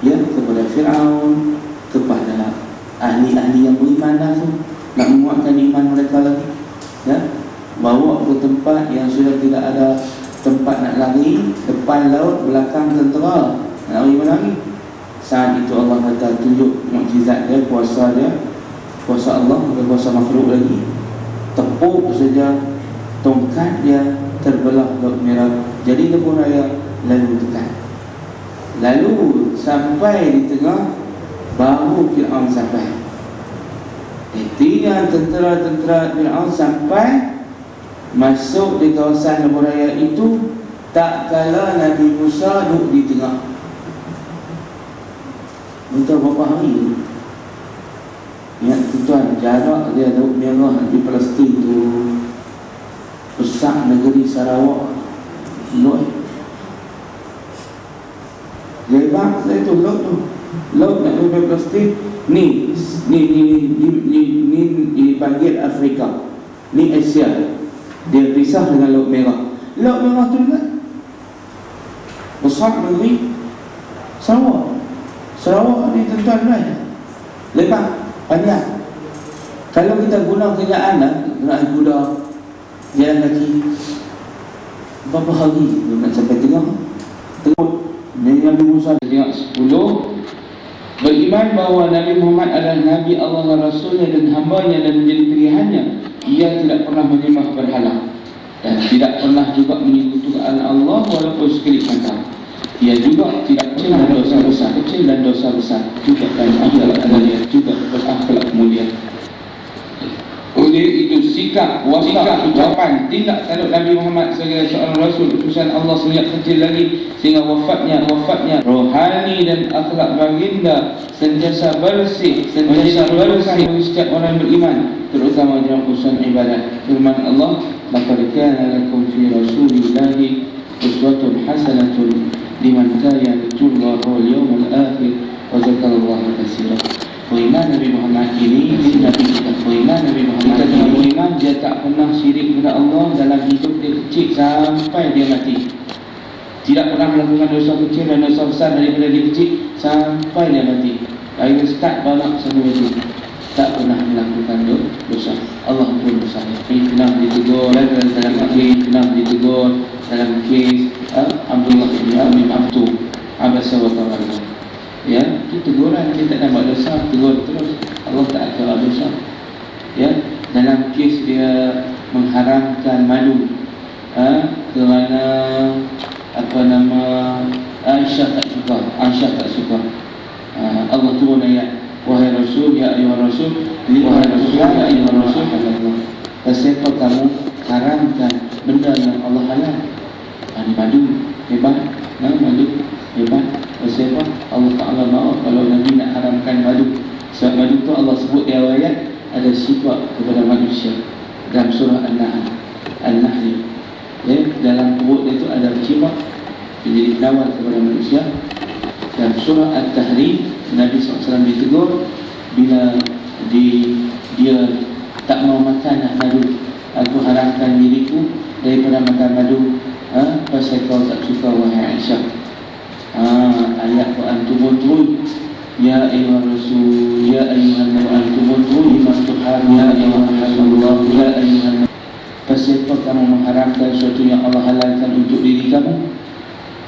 ya, kepada Firaun, kepada ahli-ahli yang beriman tu, nak menguatkan iman mereka lagi, ya, bawa ke tempat yang sudah tidak ada tempat nak lari, depan laut, belakang tentera, nak lari mana lagi. Saat itu Allah kata tunjuk mukjizat dia, kuasa Allah, bukan kuasa makhluk lagi. Tepuk saja tongkat dia, terbelah Laut Merah, jadi lebuh raya, lalu tekan. Lalu sampai di tengah, baru Fir'aun sampai. Ketika tentera-tentera Fir'aun sampai masuk di kawasan lebuh raya itu, tak kala Nabi Musa duduk di tengah. Minta berapa hari? Ingat tuan, jarak dia Laut Merah di Palestin tu besar negeri Sarawak. Lebar saya tu laut tu. Laut nak sampai Palestin ni bahagian Afrika. Ni Asia. Dia pisah dengan Laut Merah. Laut Merah tu kan besar negeri Sarawak ni tuan-tuan kan. Lebar, panjang. Kalau kita guna kenderaan nak kuda, jalan kaki, berapa hari nak sampai tengah? Nabi Musa tengok 10. Beriman bahawa Nabi Muhammad adalah Nabi Allah dan Rasulnya dan hambanya dan menjadi pilihannya. Ia tidak pernah menyembah berhala dan tidak pernah juga menyekutukan Allah walaupun sekelip mata. Ia juga tidak pernah dosa besar, kecil dan dosa besar juga, dan akhlak juga berakhlak mulia. Oleh itu sikap, wasikap, ucapan, tindak tanduk Nabi Muhammad sebagai seorang Rasul utusan Allah sejak kecil lagi sehingga wafatnya rohani dan akhlak baginda sentiasa bersih bagi setiap orang beriman, terutama dalam urusan ibadat. Firman Allah, laqad kana lakum fi rasulillahi uswatun hasanatun liman kana yarjullaha wal yawmal akhir wa dzakarallaha katsiran. Beriman Nabi Muhammad ini Nabi kita. Beriman Nabi Muhammad kita beriman dia tak pernah syirik kepada Allah dalam hidup dia kecil sampai dia mati. Tidak pernah melakukan dosa kecil dan dosa besar daripada dia kecil sampai dia mati. Dari start balak sampai mati, tak pernah melakukan dosa. Allah pun dosa. Ini pernah ditegur dalam kes Abdullah bin Abi Maktum Abasa wa Tawalla. Ya, itu teguran, kita tak nak buat dosa, tegur terus, Allah tak kira dosa. Ya, dalam kes dia mengharamkan madu, kerana Aisyah tak suka. Allah turun ayat, wahai Rasul, ya ayyuhar Rasul, wahai Rasul, ya ayyuhar Rasul, siapa kamu haramkan benda yang Allah halal? Madu hebat, madu hebat. Siapa? Allah Ta'ala maaf kalau Nabi nak haramkan madu. Sebab madu tu Allah sebut di ayat ada sifat kepada manusia dalam surah An-Nahl. Ya, dalam perut dia tu ada sifat jadi penawar kepada manusia. Dalam surah At-Tahrim Nabi SAW ditegur bila dia tak mau makan madu. Aku haramkan diriku daripada makan madu. Pasal kau tak suka wahai Aisyah. Ayat Quran turun, ya ayyuhar rasul, ya ayyuhan nabi turun, ya ayyuhan Rasulullah, ya ayyuhan. Siapa kamu mengharamkan sesuatu yang Allah halalkan untuk diri kamu?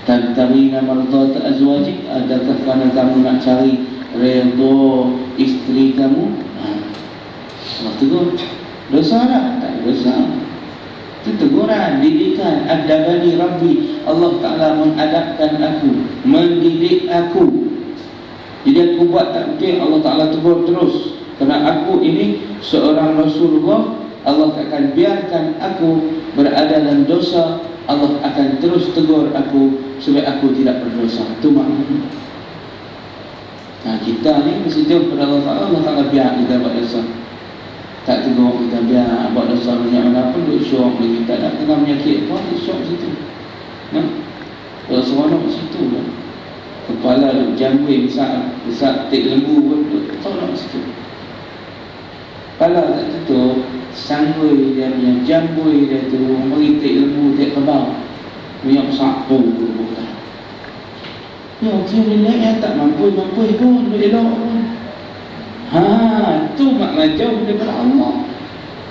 Tabtagina mardhat azwajik, adakah kerana kamu nak cari redha isteri kamu? Allah tegur, dosa tak dosa. Itu teguran, didikan. Adabani Rabbi, Allah Ta'ala mengadabkan aku, mendidik aku. Jadi aku buat tak betul, Allah Ta'ala tegur terus. Kerana aku ini seorang Rasulullah, Allah takkan biarkan aku berada dalam dosa. Allah akan terus tegur aku supaya aku tidak berdosa. Itu maknanya. Kita ni mesti jauh kepada Allah Ta'ala. Allah Ta'ala biar kita buat dosa, tak tegur kita, biar buat dosa banyak mana pun duk syok lagi, tak nak kena menyakit pun syok situ. Kalau seronok situ lah. Kepala duk jambing besar tik lembu pun tolong situ. Kalau tak tutup, sanggui dia punya jambui dia tu meritik lembu dia kebal, punya sapu bukan. Ya, kira yang tak mampu pun elok pun. Tu makna jauh daripada Allah.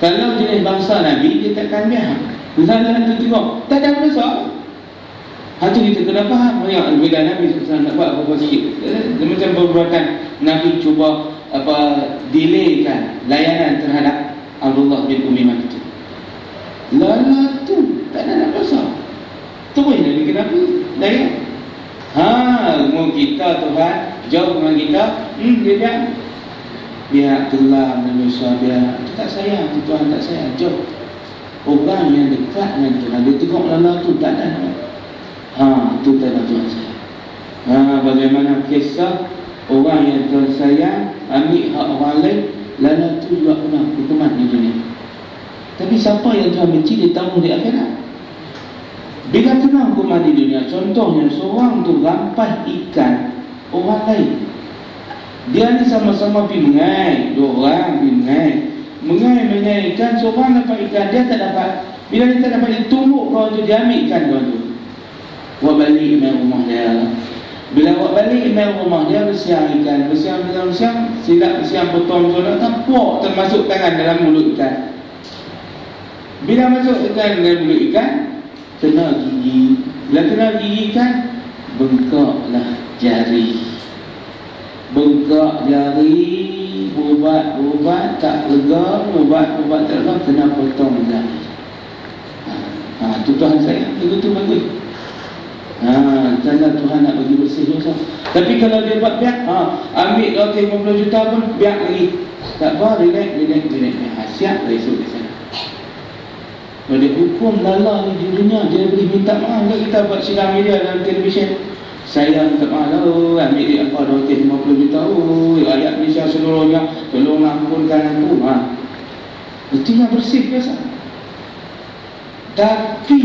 Kalau jenis bangsa Nabi, dia takkan biar. Misalnya tu tengok, tak ada masalah. Tu kita kena faham. Bila Nabi SAW nak buat apa-apa sikit, macam perbuatan Nabi cuba delaykan layanan terhadap Abdullah bin Umi Maktum. Lala tu tak ada masalah. Tu boleh Nabi kenapa layan. Mau kita Tuhan jauh dengan kita, dia biar tulang dan dosa, biar itu tak sayang, itu Tuhan tak sayang, jauh. Orang yang dekat dengan Tuhan, dia tengok lala tu tak ada. Itu tak ada Tuhan sayang. Bagaimana kisah orang yang Tuhan sayang ambil hak orang lain, lala tu juga kena hukuman di dunia. Tapi siapa yang Tuhan benci, dia tahu di akhirat. Bila kena hukuman di dunia, contohnya seorang tu rampas ikan orang lain. Dia ni sama-sama pergi mengai, dua orang pergi mengai ikan, seorang dapat ikan, dia tak dapat. Bila dia tak dapat, dia tumbuk kawan tu, dia ambil ikan kawan tu, buat balik main rumah dia. Bila buat balik main rumah dia, bersiang ikan, bersiang, silap bersiang potong solat, tampuk termasuk tangan dalam mulut ikan. Bila masuk ikan dalam mulut ikan, kena gigi. Bila kena gigi ikan, bengkaklah jari. Bengkak jari, ubat tak lega, ubat tak lega, kena potong jari. Tu Tuhan sayang, itu bagus. Tanda Tuhan nak bagi bersih dosa. Tapi kalau dia buat biak, ambil 50 juta pun biak lagi. Tak apa, relax. Siap lah esok di sana. Kalau dia hukum lala ni di dunia, dia boleh minta maaf. Kita buat sidang media dalam televisyen, saya minta maaf lah, ambil dia apa 250 juta, rakyat Malaysia seluruhnya, tolong ampunkan aku. Itu yang bersih biasa. Tapi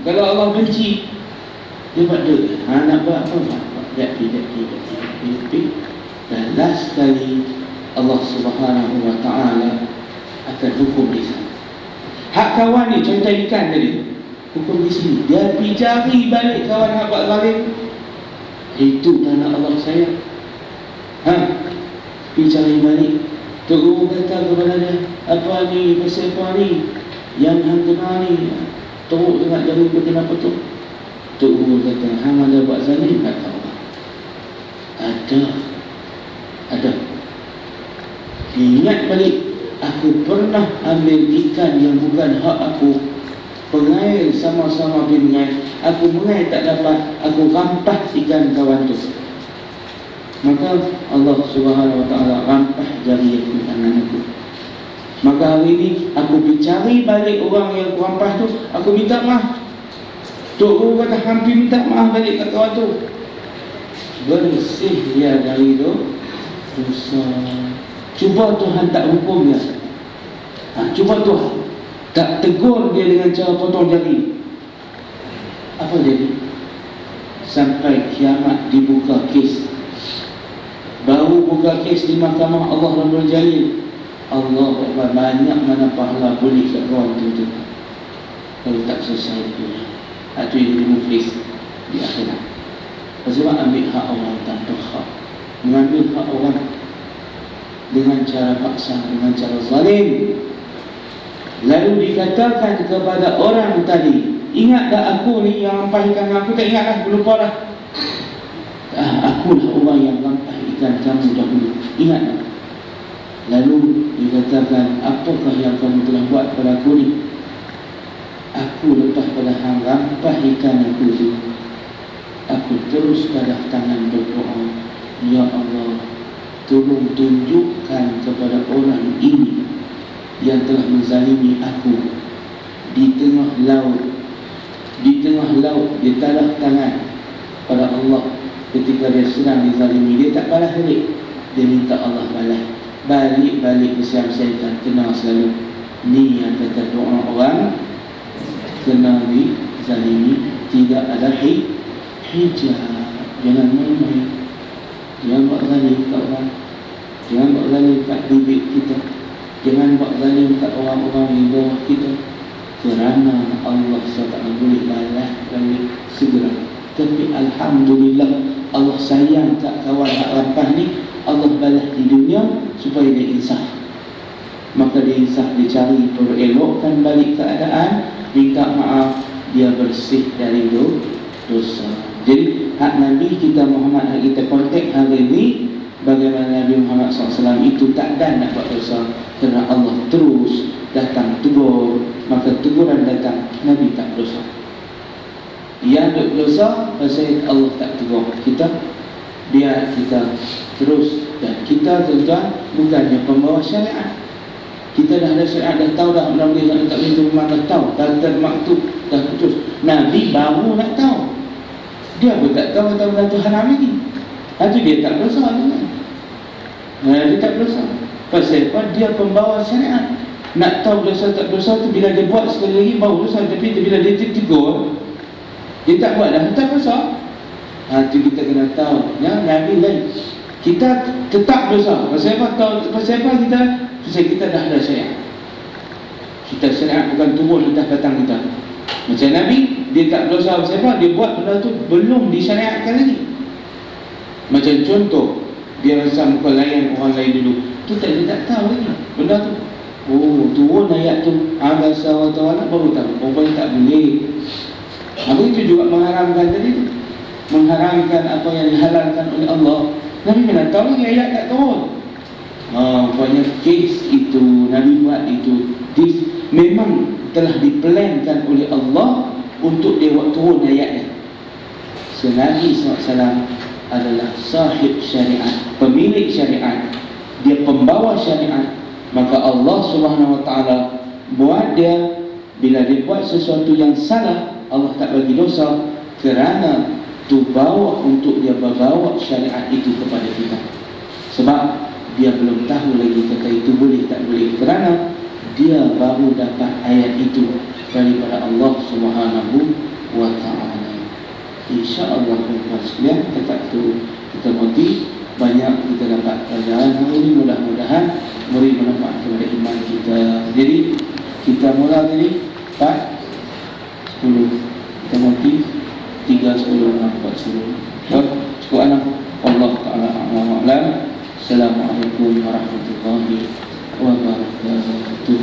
kalau Allah benci, dia buat dia, nak buat apa? Buat dan last sekali Allah Subhanahu Wa Taala akan hukum di sana. Hak kawan ni, contoh ikan tadi, hukum di sini. Dia pergi cari balik kawan hak buat zalim. Itu tanda Allah sayang. Pergi cari balik. Tok Guru kata kepada dia, apa ni, pasal apa ni, yang hang kena ni, teruk dengan jari dia kenapa tu? Tok Guru kata, hang ada buat zalim? Kata Allah, ada. Ingat balik, aku pernah ambil ikan yang bukan hak aku, pengai sama-sama pergi mengai, aku mengai tak dapat, aku rampas ikan kawan tu. Maka Allah Subhanahu Wa Taala rampas jari aku, tangan aku. Maka hari ini aku pergi balik orang yang aku rampas tu, aku minta maaf. Tok Guru kata hampir minta maaf balik kat kawan tu. Bersih dia dari dosa. Cuba Tuhan tak hukum dia. Cuba Tuhan tak tegur dia dengan cara potong jari. Apa jadi? Sampai kiamat dibuka kes. Baru buka kes di mahkamah Allah Rabbul Jalil. Allah banyak mana pahala boleh kat kawan tu. Kalau tak selesai dunia, itu yang jadi muflis di akhirat. Sebab ambil hak orang tanpa hak, mengambil hak orang dengan cara paksa, dengan cara zalim. Lalu dikatakan kepada orang tadi, ingat tak aku ni yang rampas ikan aku? Tak ingat dah, lupa dah. Akulah orang yang rampas ikan kamu dahulu, ingat tak? Lalu dikatakan, apakah yang kamu telah buat pada aku ni? Aku lepas pada hang rampas ikan aku tu, aku terus pada tangan berdoa, ya Allah, tolong tunjukkan kepada orang ini yang telah menzalimi aku di tengah laut. Dia taruh tangan pada Allah ketika dia sedang dizalimi. Dia tak balas balik, dia minta Allah balas. Balik bersiap-siapkan. Kena selalu ni yang kata doa orang kena dizalimi, tidak ada hijab. Jangan main-main, jangan buat zalim kat orang. Jangan buat zalim kat bibik kita, jangan buat zalim kat orang-orang di bawah kita, kerana Allah SWT boleh balas balik segera. Tapi Alhamdulillah, Allah sayang kat kawan hak rampas ni, Allah balas di dunia supaya dia insaf. Maka dia insaf, dia cari elokkan balik keadaan, minta maaf, dia bersih dari dosa. Jadi hak Nabi kita Muhammad, hak kita kontak hari ini, bagaimana Nabi Muhammad SAW itu tak dan nak buat dosa, kerana Allah terus datang tegur. Maka teguran datang, Nabi tak dosa. Yang dosa, pasal Allah tak tegur kita, biar kita terus. Dan kita tuan-tuan bukannya pembawa syariat. Kita dah ada syariat, dah tahu dah benda boleh tak boleh tu, memang dah tahu, dah maktub, dah putus. Nabi baru nak tahu, dia pun tak tahu benda tu haram lagi. Itu dia tak dosa kan? Dia tak dosa. Pasal apa? Dia pembawa syariat. Nak tahu dosa tak dosa tu bila dia buat sekali lagi baru dosa. Tapi bila dia tegur, dia tak buat dah, tak dosa. Itu kita kena tahu ya, Nabi lain. Kita tetap dosa. Pasal apa? Pasal apa kita? Pasal kita dah ada syariat. Kita syariat bukan turun atas batang kita. Macam Nabi, dia tak dosa. Pasal apa? Dia buat benda tu belum disyariatkan lagi. Macam contoh, dia rasa muka layan orang lain dulu, tu dia tak tahu lagi benda tu. Oh, turun ayat tu, Abasa wa ta'ala, baru tahu orang tak boleh. Apa itu juga mengharamkan tadi, mengharamkan apa yang dihalalkan oleh Allah. Nabi mana tahu lagi ayat tak turun. Pokoknya kes itu Nabi buat itu, memang telah diplankan oleh Allah untuk dia buat turun ayatnya. So Nabi SAW adalah sahib syariat, pemilik syariat, dia pembawa syariat. Maka Allah Subhanahu Wa Taala buat dia, bila dia buat sesuatu yang salah, Allah tak bagi dosa, kerana tu bawa untuk dia bawa syariat itu kepada kita. Sebab dia belum tahu lagi kata itu boleh tak boleh, kerana dia baru dapat ayat itu daripada Allah Subhanahu Wa Taala. InsyaAllah tuan-tuan sekalian, tetap tu kita berhenti, banyak kita dapat pelajaran hari ini. Mudah-mudahan beri manfaat kepada iman kita. Jadi kita mula tadi 4, 10, kita berhenti 3, 10, 4, 10. Cukup anak. Allah Ta'ala a'lam. Assalamualaikum warahmatullahi wabarakatuh.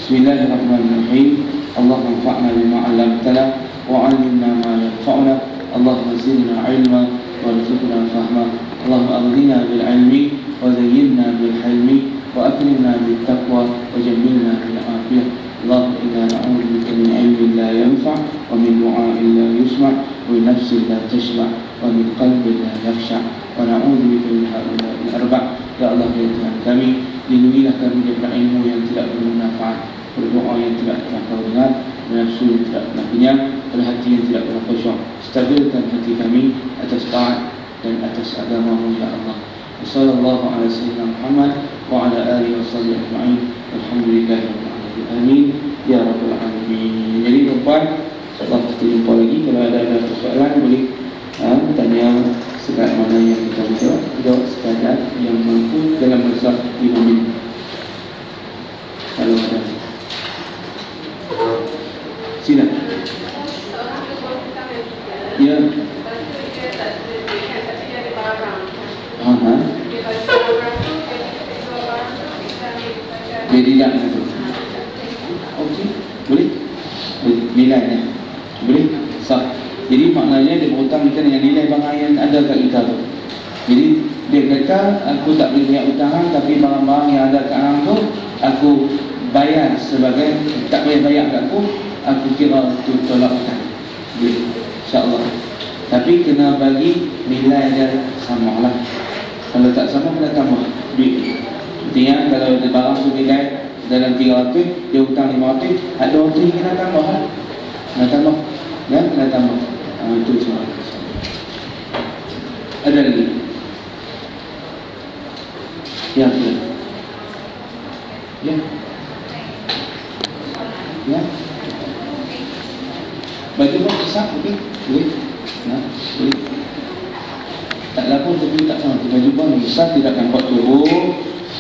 Bismillahirrahmanirrahim. Allah manfa'na bima 'allamtana وعلمنا ما ينفعنا اللهم زدنا علما وارزقنا فهما اللهم أغننا بالعلم وزينا بالحلم وأكرمنا بالتقوى وجملنا بالعافية اللهم إنا نعوذ بك من علم لا ينفع ومن دعاء لا يسمع ومن نفس لا تشبع ومن قلب لا يخشع ونعوذ بك من هؤلاء الأربع. Ya Allah, ya Tuhan kami, lindungilah kami daripada ilmu yang tidak bermanfaat, berdoa yang tidak pernah kau dengar, nafsu yang tidak pernah kenyang, dan hati yang tidak pernah khusyuk. Stabilkan hati kami atas taat dan atas agama-Mu ya Allah. Wassallallahu ala sayyidina Muhammad wa ala alihi wa sahbihi ajma'in. Alhamdulillahirabbil alamin. Amin ya rabbal alamin. Jadi tuan-tuan, insya-Allah kita jumpa lagi. Kalau ada soalan boleh tanya sekadar mana yang kita jawab sekadar yang mampu dalam masa 5 minit. Kalau ada, silakan. Ya. Jadi tidak itu. Okey, boleh. Nilainya boleh sah. Jadi maknanya dia berhutang kita dengan nilai barang yang ada kat kita tu. Jadi dia kata aku tak boleh bayar hutang, tapi barang-barang yang ada kat hang tu aku bayar sebagai, tak boleh bayar kat aku kira tu tolak hutang. InsyaAllah. Tapi kena bagi nilai dia sama lah. Kalau tak sama kena tambah duit. Artinya kalau ada barang tu nilai dalam 300, dia hutang 500, ada 100 kena tambah lah. Kena tambah. Ya, kena tambah. Itu semua. Ada lagi? Ya, ya. Ya. Ya. Baju pun besar, okey? Boleh? Nah, boleh. tak lapar tapi tak pakai baju pun besar, tidak nampak tubuh,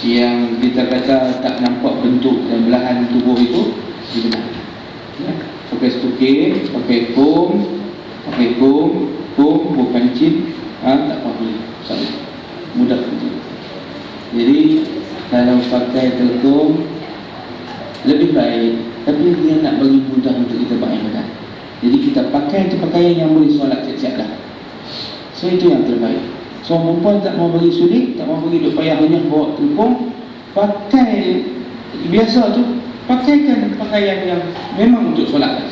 yang kita kata tak nampak bentuk dan belahan tubuh itu dibenarkan. Ya. Pakai stokir, pakai kum, bukan cip, tak apa boleh. Salah. Mudah betul. Jadi kalau pakai telkom lebih baik, tapi dia nak bagi mudah untuk kita pakaikan. Jadi kita pakai itu pakaian yang boleh solat siap-siap dah. So itu yang terbaik. So perempuan tak mau bagi sulit, tak mau bagi duk payah banyak bawa telkom, pakai biasa tu, pakaikan pakaian yang memang untuk solat.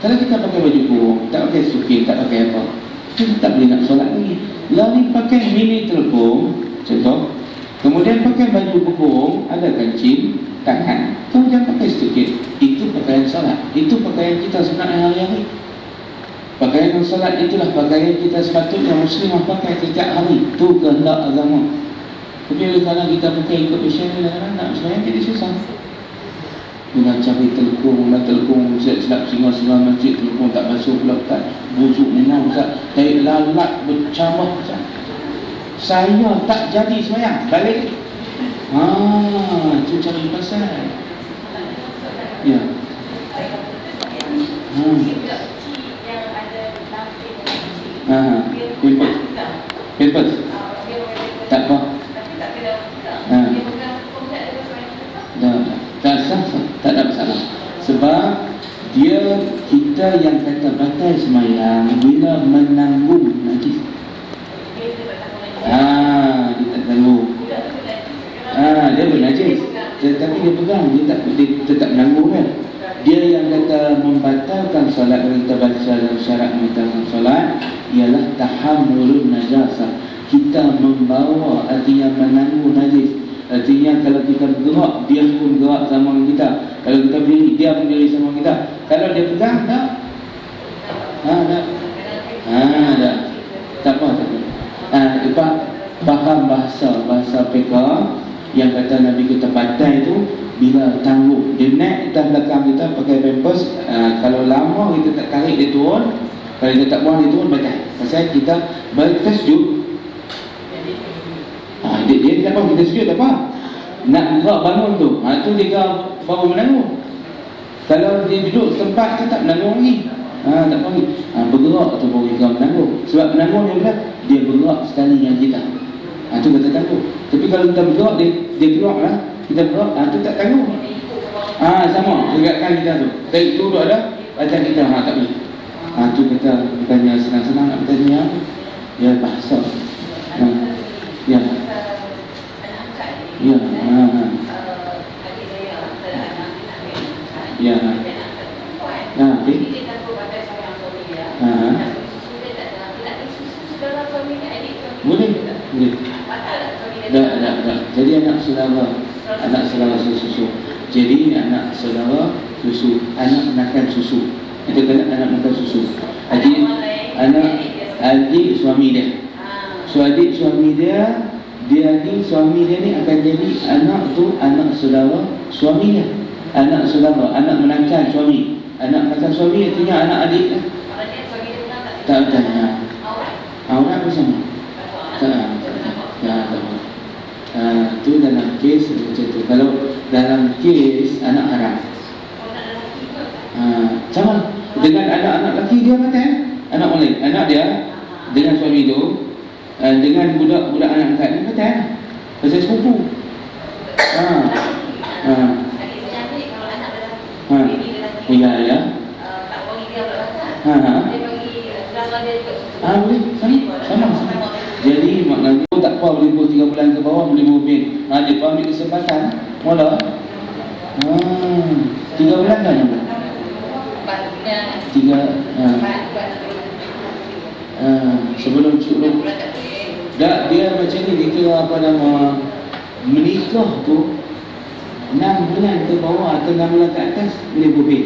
Kalau kita pakai baju kurung, tak pakai sukin, tak pakai apa, kita tak boleh nak solat lagi. Lari pakai mini telkom, contoh, kemudian pakai baju kurung, ada kancing, tangan, kemudian pakai sukin, itu pakaian solat. Itu pakaian kita sebenarnya hari-hari. Pakaian solat itulah pakaian kita sepatutnya muslimah pakai setiap hari. Itu kehendak agama. Tapi kalau kita pakai ikut fashion ni, nak sebenarnya jadi susah. Dengan cari telekung, selap singa-singa masjid, telekung tak basuh pula, tak busuk memang Ustaz. Tarik lalat bercamah Ustaz. Saya tak jadi semayang, balik. Itu cari pasal. Ya. Pampers. Tak apa. Tak ada masalah. Sebab dia, kita yang kata batal semayang bila menanggung najis. Dia tak tanggung. Dia bernajis, tetapi dia pegang, dia tetap menanggung kan. Dia yang kata membatalkan solat, kalau kita baca dalam syarat membatalkan solat ialah tahammulun najasah. Kita membawa, artinya menanggung najis. Artinya kalau kita bergerak, dia pun gerak sama dengan kita. Kalau kita berdiri, dia pun berdiri sama kita. Kalau dia pegang, tak? Tak. Tak apa. Faham bahasa PK yang kata Nabi kita batal itu bila tangguh. Dia naik atas belakang kita pakai pampers. Kalau lama kita tak tarik dia turun, kalau kita tak buang dia turun, batal. Pasal kita bersujud. Dia tak apa, kita sujud tak apa. Nak gerak bangun tu, tu dia baru menanggung. Kalau dia duduk tempat, dia tak menanggung lagi. Tak apa lagi. Bergerak tu baru dia menanggung. Sebab menanggung dia berat, dia bergerak sekali dengan kita. Tu kata tanggung. Tapi kalau kita bergerak, dia keluar lah. Kita bergerak, tu tak tanggung. Sama, gerakan kita tu. Tadi tu duduk ada, baca kita, tak boleh. Tu kata, bukannya senang-senang nak bertanya. Ya, bahasa. Ya. Ya. Ya. Okey. Boleh. Tak. Jadi anak saudara susu. Jadi anak saudara susu, anak makan susu. Itu kan anak makan susu. Adik suami dia. So adik suami dia ni suami dia ni akan jadi anak tu anak saudara suami dia. Anak saudara, anak menakan suami. Anak menakan suami artinya anak adik lah. Tak. Aurat bersama. Tak. Tu dalam kes macam tu. Kalau dalam kes anak haram. Sama dengan anak-anak lelaki dia macam anak lain. Anak dia dengan suami tu, dengan budak-budak anak angkat ni betul pasal sepupu. Ya. Boleh sama. Jadi maknanya tak apa boleh 3 bulan ke bawah boleh mobil. Dia ambil kesempatan mula 3 bulan kan? 3 sebelum dia macam ni, dia kira apa nama menikah tu 6 bulan ke bawah atau 6 bulan ke atas boleh mobil.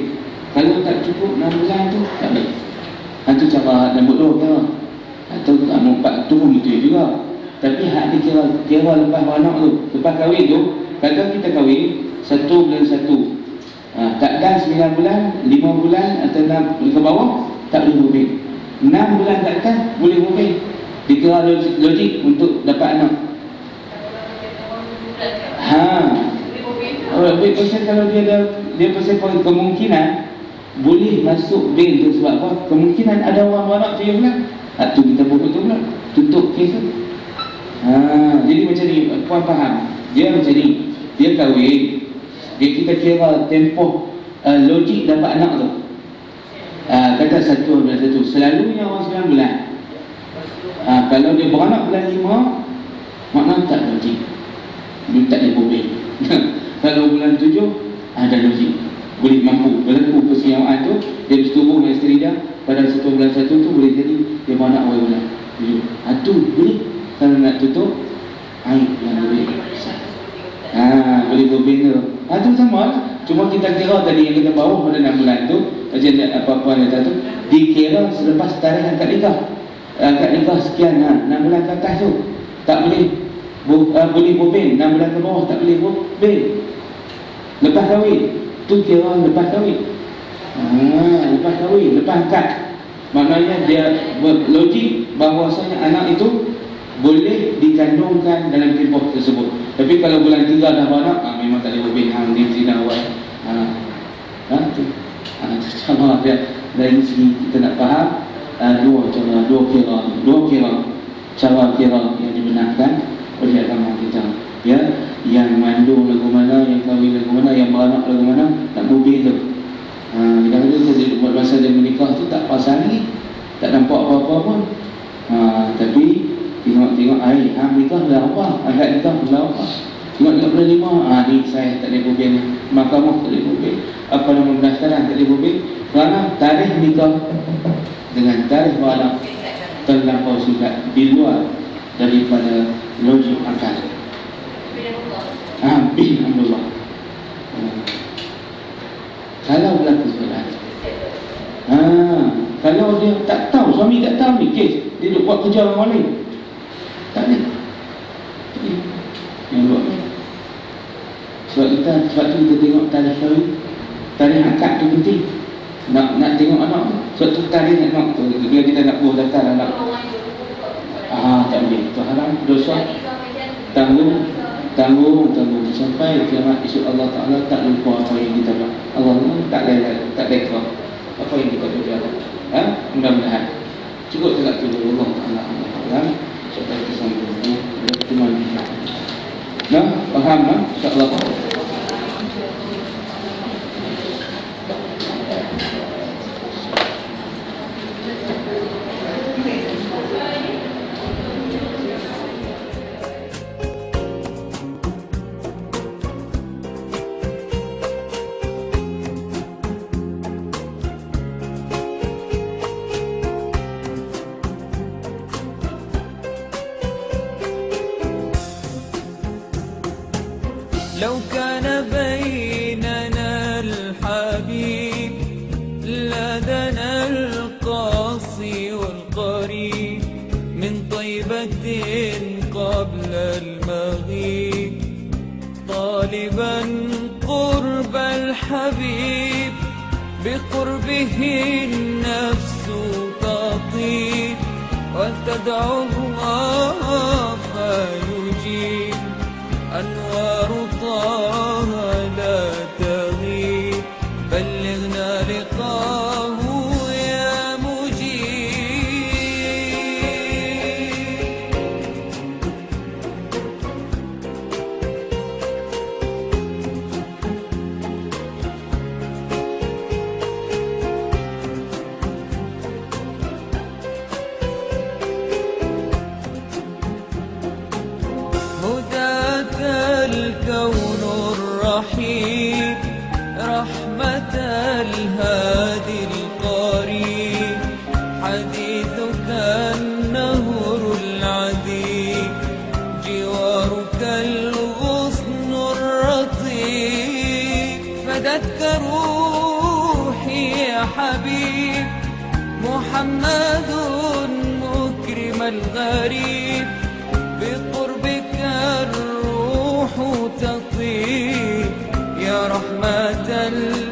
Kalau tak cukup 6 bulan tu tak boleh. Itu cara dan bodoh kira. Atau kamu 4 tu pun betul juga. Tapi hak dia kira lepas beranak tu, lepas kahwin tu, kadang kita kahwin 1 bulan 1. Tak dah 9 bulan, 5 bulan atau 6 ke bawah tak boleh mobil. 6 bulan ke atas boleh mobil. dikira logik untuk dapat anak. Baik pasal kalau dia pasal kemungkinan boleh masuk bil tu sebab apa? Kemungkinan ada orang beranak tu yang benar. Tu kita buat tu pula. Tutup kes tu. Jadi macam ni, puan faham? Dia macam ni. Dia kahwin. Kita kira tempoh logik dapat anak tu. Kata 1 bulan 1. Selalunya orang 9 bulan. Kalau dia beranak bulan 5, makna tak logik. Dia tak ada bobel. Kalau bulan 7 ada logik, boleh mampu berlaku persewaan tu. Dia bersetubuh dengan isteri dia pada 1 bulan 1 tu boleh jadi dia beranak awal bulan 7. Tu boleh. Kalau nak tutup air yang boleh boleh berbeza. Tu sama lah. Cuma kita kira tadi yang kita bawa pada 6 bulan tu, macam apa-apa data tu dikira selepas tarikh akad nikah. Akad nikah sekian 6 bulan ke atas tu tak boleh boleh berbeza. 6 bulan ke bawah tak boleh berbeza. Lepas kahwin tu kira lepas kahwin. Lepas kahwin, lepas akad. Maknanya dia logik bahawasanya anak itu boleh dikandungkan dalam tempoh tersebut. Tapi kalau bulan 3 dah beranak, memang tak boleh berbeza. Dia zina awal. Sama dia. Dari sini kita nak faham dua kira cara kira yang dibenarkan oleh agama kita. Ya, yang mandung lagu mana, yang kahwin lagu mana, yang beranak lagu mana, tak berbeza. Kadang-kadang buat masa dia menikah tu tak pasal lagi, tak nampak apa-apa pun. Tapi tengok nikah dah apa, akad nikah dah apa. Tengok bulan 5, ni saya tak boleh berbeza. Mahkamah tak boleh berbeza. Apa nama pendaftaran tak boleh berbeza. Kerana tarikh nikah dengan tarikh beranak terlampau singkat, di luar daripada logik akal. Bin Abdullah. Kalau berlaku soalan, kalau dia tak tahu, suami tak tahu ni kes, dia duk buat kerja orang lain, tak ada. Yang buat sebab tu kita tengok tarikh kahwin, tarikh akad tu penting. Nak tengok anak tu. Sebab tu tarikh anak tu, bila kita nak buat daftar anak, tak boleh, itu haram, dosa. Tanggung sampai kiamat esok. Allah Ta'ala tak lupa apa yang kita buat. Allah tak leka apa yang kita buat. Mudah-mudahan cukup tak dulu. Allah Ta'ala sampai kesambung. Terima kasih. Faham insya-Allah. لو كان بيننا الحبيب لدنا القاصي والقريب من طيبة قبل المغيب طالبا قرب الحبيب بقربه النفس تطيب وتدعو الله فيجيب أنوار طه لا تغيب بلغنا لقاه يا مجيب. الكون الرحيم رحمة الهادي القريب حديثك النهر العذيب جوارك الغصن الرطيب فدتك روحي يا حبيب محمد مكرم الغريب بقربك الروح تطيب يا رحمة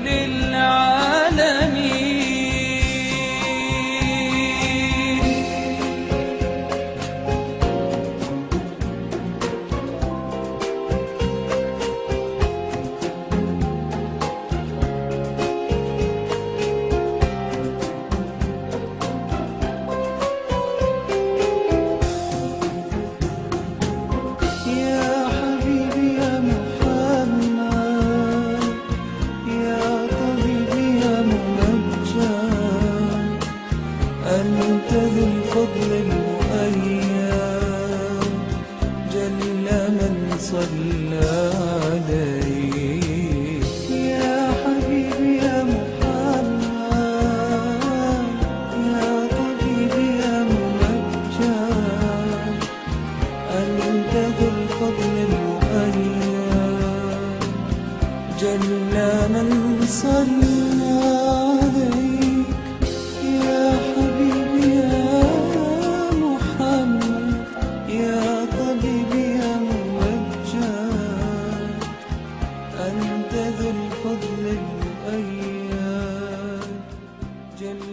للعالمين. أنت ذو الفضل المؤيد جل من صلى عليك يا حبيبي يا محمد يا طبيبي يا ممجد أنت ذو الفضل المؤيد جل من صلى عليك يا حبيبي يا محمد يا طبيبي يا ممجد أنت ذو الفضل المؤيد جل